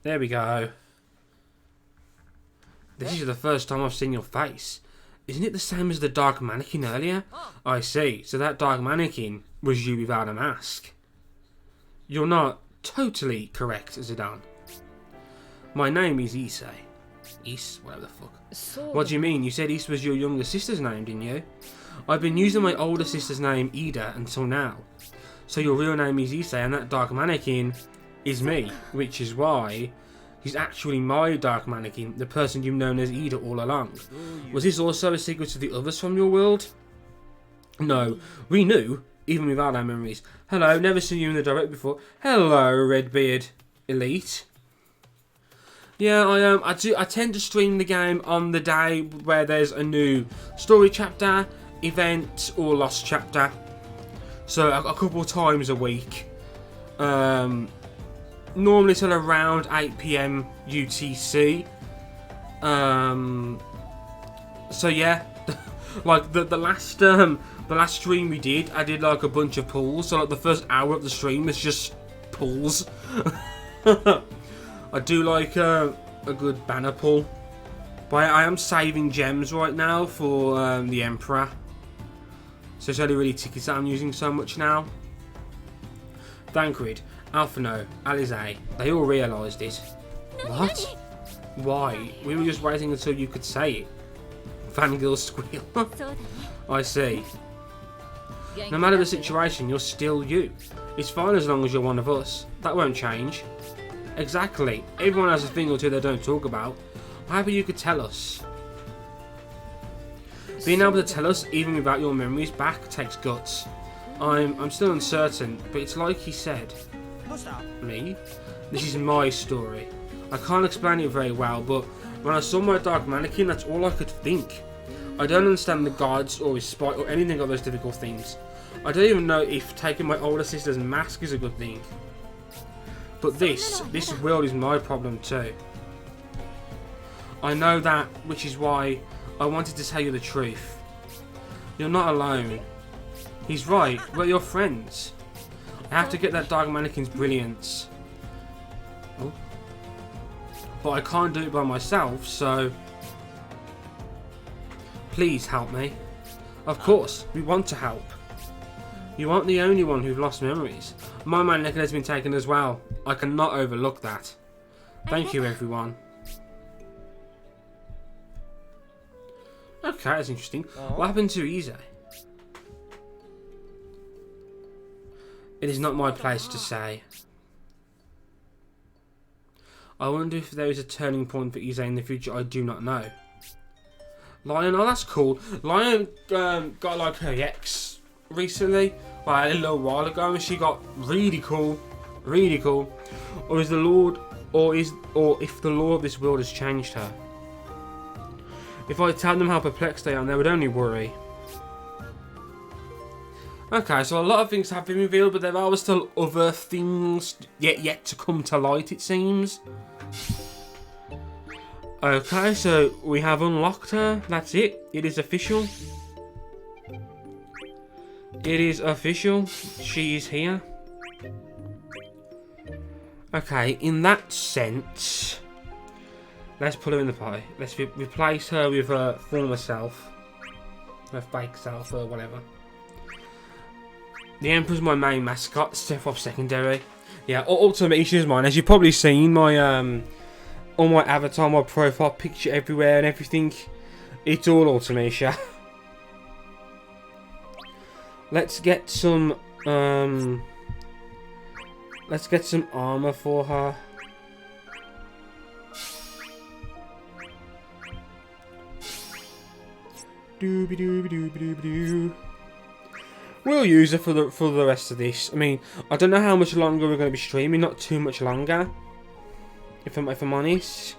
There we go. This is the first time I've seen your face. Isn't it the same as the dark mannequin earlier? I see. So that dark mannequin was you without a mask. You're not totally correct, Zidane. My name is Ise. Ise? Whatever the fuck. What do you mean? You said Ise was your younger sister's name, didn't you? I've been using my older sister's name, Ida, until now. So your real name is Ise, and that dark mannequin is me, which is why he's actually my dark mannequin, the person you've known as Ida all along. Was this also a secret to the others from your world? No, we knew, even without our memories. Hello, never seen you in the direct before. Hello, Redbeard Elite. Yeah, I tend to stream the game on the day where there's a new story chapter, event, or lost chapter. So a couple of times a week. Normally till around 8 PM UTC. So yeah, like the last stream we did, I did like a bunch of pulls. So like the first hour of the stream was just pulls. I do like a good banner pull, but I am saving gems right now for the Emperor. So it's only really tickets that I'm using so much now. Thancred, Alphino, Alize, they all realised it. What? Why? We were just waiting until you could say it. Fangirl squeal. I see. No matter the situation, you're still you. It's fine as long as you're one of us. That won't change. Exactly. Everyone has a thing or two they don't talk about. However, you could tell us. Being able to tell us, even without your memories back, takes guts. I'm still uncertain, but it's like he said. Me? This is my story. I can't explain it very well, but when I saw my dark mannequin, that's all I could think. I don't understand the gods or his spite or anything of those difficult things. I don't even know if taking my older sister's mask is a good thing. But this world is my problem too. I know that, which is why I wanted to tell you the truth. You're not alone. He's right, we're your friends. I have to get that dark mannequin's brilliance. Oh. But I can't do it by myself, so please help me. Of course, we want to help. You aren't the only one who've lost memories. My mannequin has been taken as well. I cannot overlook that. Thank you, everyone. Okay, that's interesting. What happened to Ise? It is not my place to say. I wonder if there is a turning point for Ise in the future. I do not know. Lion, oh that's cool. Lion got like her ex recently, like a little while ago, and she got really cool, really cool. Or is the Lord, or if the law of this world has changed her? If I tell them how perplexed I am, they would only worry. Okay, so a lot of things have been revealed, but there are still other things yet to come to light, it seems. Okay, so we have unlocked her. That's it. It is official. It is official. She is here. Okay, in that sense, let's put her in the pie. Let's replace her with her former self. Her fake self or whatever. The Emperor's my main mascot, Sephiroth secondary. Yeah, Ultimation's mine. As you've probably seen, my on my avatar, my profile picture everywhere and everything. It's all Ultimation. Let's get some armor for her. Dooby dooby dooby dooby doo. We'll use her for the rest of this. I mean, I don't know how much longer we're going to be streaming. Not too much longer, if I'm honest.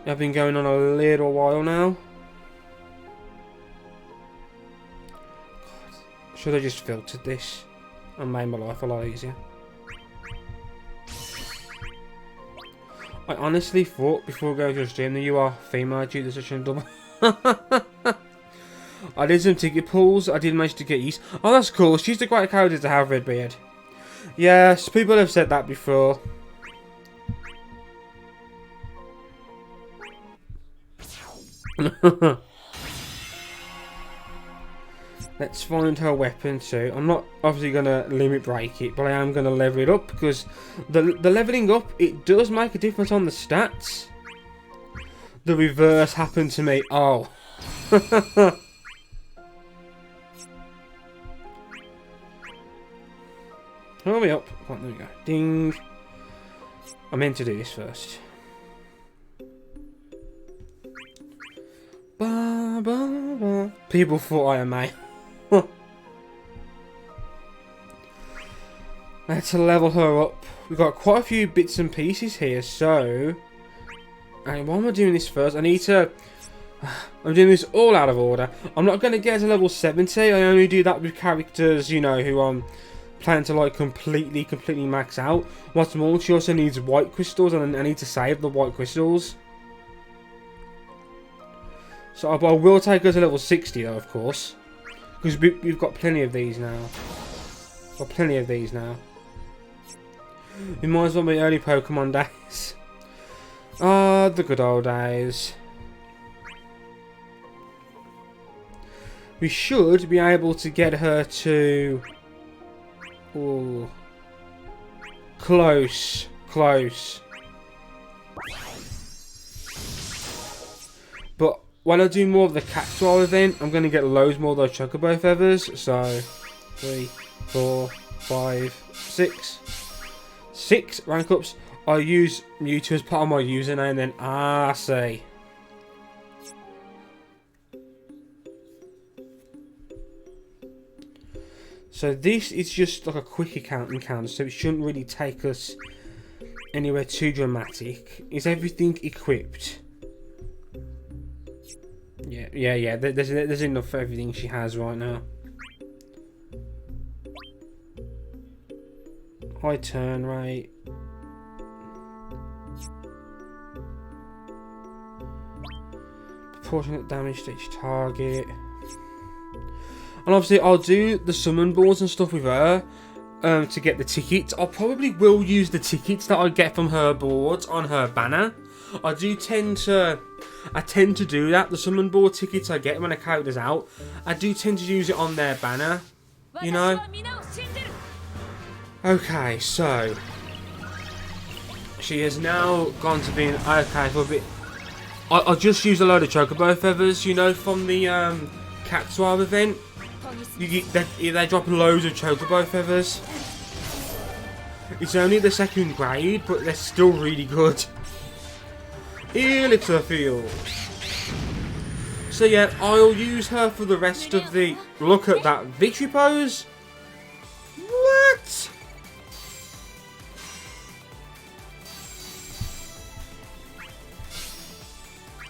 I've been going on a little while now. God, should have just filtered this and made my life a lot easier. I honestly thought before going to the stream that you are female due to such a double. I did some ticket pulls. I did manage to get Lyse. Oh, that's cool. She's the great character to have, Redbeard. Yes, people have said that before. Let's find her weapon too. I'm not obviously going to limit break it, but I am going to level it up because the leveling up, it does make a difference on the stats. The reverse happened to me. Oh. Hurry up. Oh, there we go. Ding. I meant to do this first. Ba, ba, ba. People thought I am mate. Let's level her up. We've got quite a few bits and pieces here, so... And why am I doing this first? I need to... I'm doing this all out of order. I'm not going to get to level 70. I only do that with characters, you know, who I'm planning to, like, completely max out. What's more, she also needs white crystals, and I need to save the white crystals. So, but I will take her to level 60, though, of course. Because we've got plenty of these now. Got plenty of these now. We might as well be early Pokemon days. Ah, the good old days. We should be able to get her to... Ooh. Close. Close. But when I do more of the Cat's-Eye event, I'm going to get loads more of those Chocobo feathers. So, 3, 4, 5, 6. 6 rank ups. I use Mewtwo as part of my username, then I see. So this is just like a quick encounter, so it shouldn't really take us anywhere too dramatic. Is everything equipped? Yeah. There's enough for everything she has right now. High turn rate. Proportionate damage to each target. And obviously I'll do the summon boards and stuff with her to get the tickets. I probably will use the tickets that I get from her boards on her banner. I tend to do that. The summon board tickets I get when a character's out, I do tend to use it on their banner, you know. Okay, so she has now gone to being okay for a bit. I just used a load of Chocobo feathers, you know, from the Cat's-Eye event. They drop loads of Chocobo feathers. It's only the 2nd grade, but they're still really good. Elixir Field. So yeah, I'll use her for the rest of the... Look at that victory pose. What?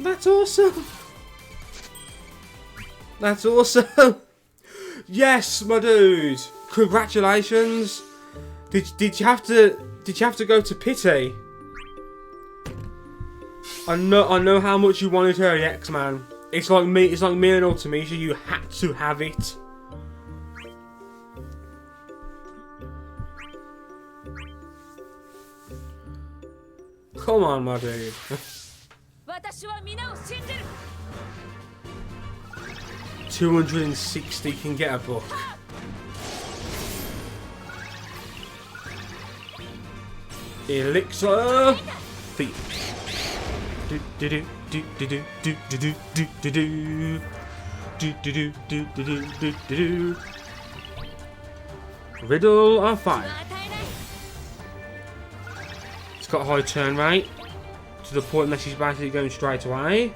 That's awesome. That's awesome. Yes, my dude. Congratulations. Did you have to go to Pity? I know how much you wanted her EX, man. It's like me and Ultimecia, you had to have it. Come on, my dude. 260 can get a book. Elixir. Thief. Riddle of fire. It's got a high turn rate to the point that she's basically going straight away.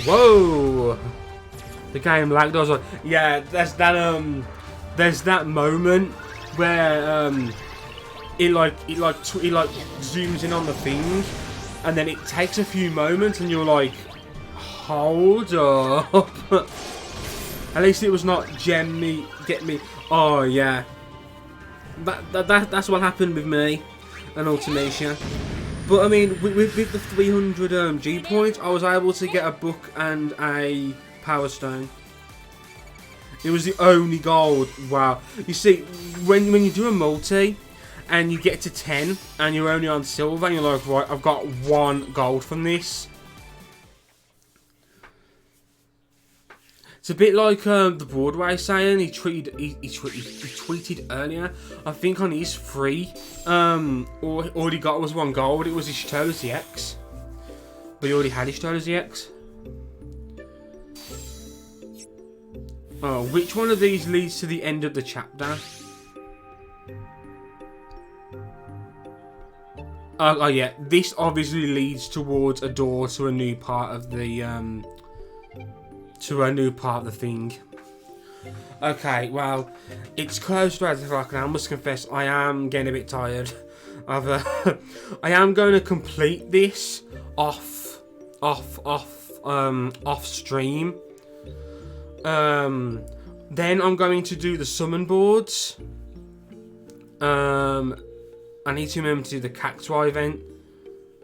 Whoa! The game lagged. I was like, yeah, there's that moment where it zooms in on the thing, and then it takes a few moments, and you're like, hold up. At least it was not gem me, get me. Oh yeah, that's what happened with me and Ultimation. But I mean, with the 300 G points, I was able to get a book and a Power Stone. It was the only gold. Wow. You see, when you do a multi and you get to 10 and you're only on silver, and you're like, right, I've got 1 gold from this. It's a bit like the Broadway saying. He tweeted earlier, I think on his free, all he got was 1 gold. It was his Shitola ZX. But he already had his Shitola ZX. Oh, which one of these leads to the end of the chapter? Oh yeah, this obviously leads towards a door to a new part of the thing. Okay, well, it's close to 8 o'clock, and I must confess I am getting a bit tired. I am going to complete this off stream. Then I'm going to do the summon boards. I need to remember to do the Cactuar event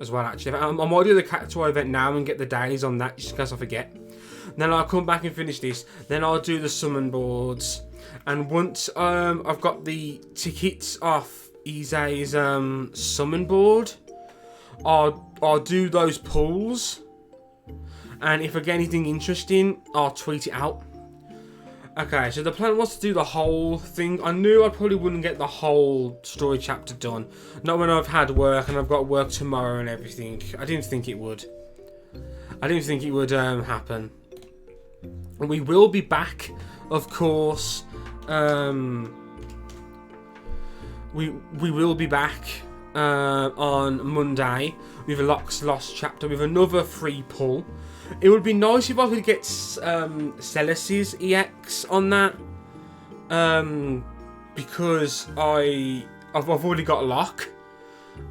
as well, actually. I might do the Cactuar event now and get the dailies on that, just in case I forget. Then I'll come back and finish this. Then I'll do the summon boards. And once I've got the tickets off Ise's summon board, I'll do those pulls. And if I get anything interesting, I'll tweet it out. Okay, so the plan was to do the whole thing. I knew I probably wouldn't get the whole story chapter done. Not when I've had work and I've got work tomorrow and everything. I didn't think it would. Happen. We will be back, of course. We will be back on Monday with a Lost chapter with another free pull. It would be nice if I could get Celis's EX on that, because I've already got a lock.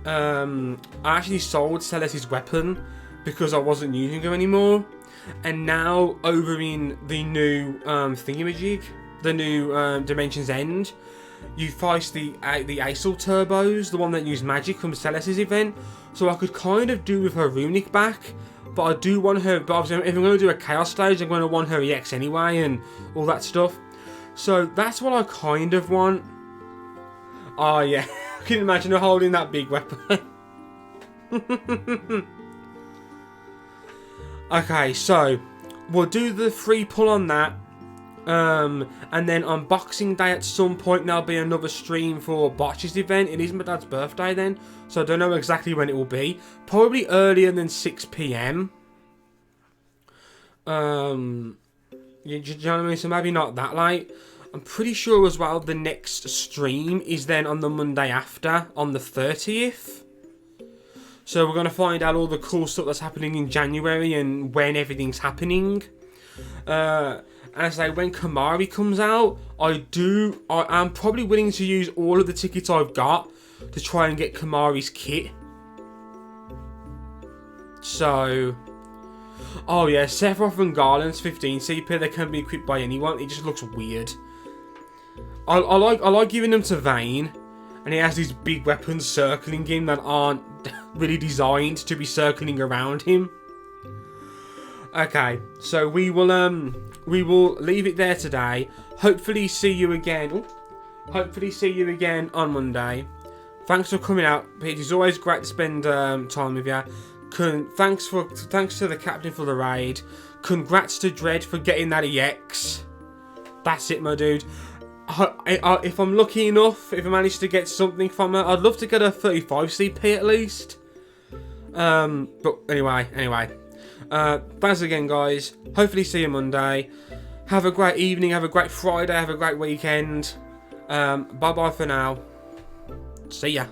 I actually sold Celis's weapon because I wasn't using her anymore, and now over in the new thingamajig, the new Dimension's End, you fight the Aesol Turbos, the one that used magic from Celis's event. So I could kind of do with her runic back. But I do want her, but obviously if I'm going to do a Chaos stage, I'm going to want her EX anyway and all that stuff. So that's what I kind of want. Oh yeah, I can imagine her holding that big weapon. Okay, so we'll do the free pull on that. And then on Boxing Day at some point there'll be another stream for Botch's event. It is my dad's birthday then, so I don't know exactly when it will be. Probably earlier than 6 PM. You know what I mean? So maybe not that late. I'm pretty sure as well the next stream is then on the Monday after, on the 30th. So we're going to find out all the cool stuff that's happening in January and when everything's happening. And I say, when Kamari comes out, I am probably willing to use all of the tickets I've got to try and get Kamari's kit. So, oh yeah, Sephiroth and Garland's 15 CP, they can be equipped by anyone. It just looks weird. I like giving them to Vayne, and he has these big weapons circling him that aren't really designed to be circling around him. Okay, so we will leave it there today. Hopefully see you again. Hopefully see you again on Monday. Thanks for coming out, Pete. It's always great to spend time with you. Thanks to the captain for the raid. Congrats to Dread for getting that EX. That's it, my dude. if I'm lucky enough, if I manage to get something from her, I'd love to get a 35 CP at least. But anyway. Thanks again, guys. Hopefully see you Monday. Have a great evening, have a great Friday, have a great weekend. Bye-bye for now. See ya.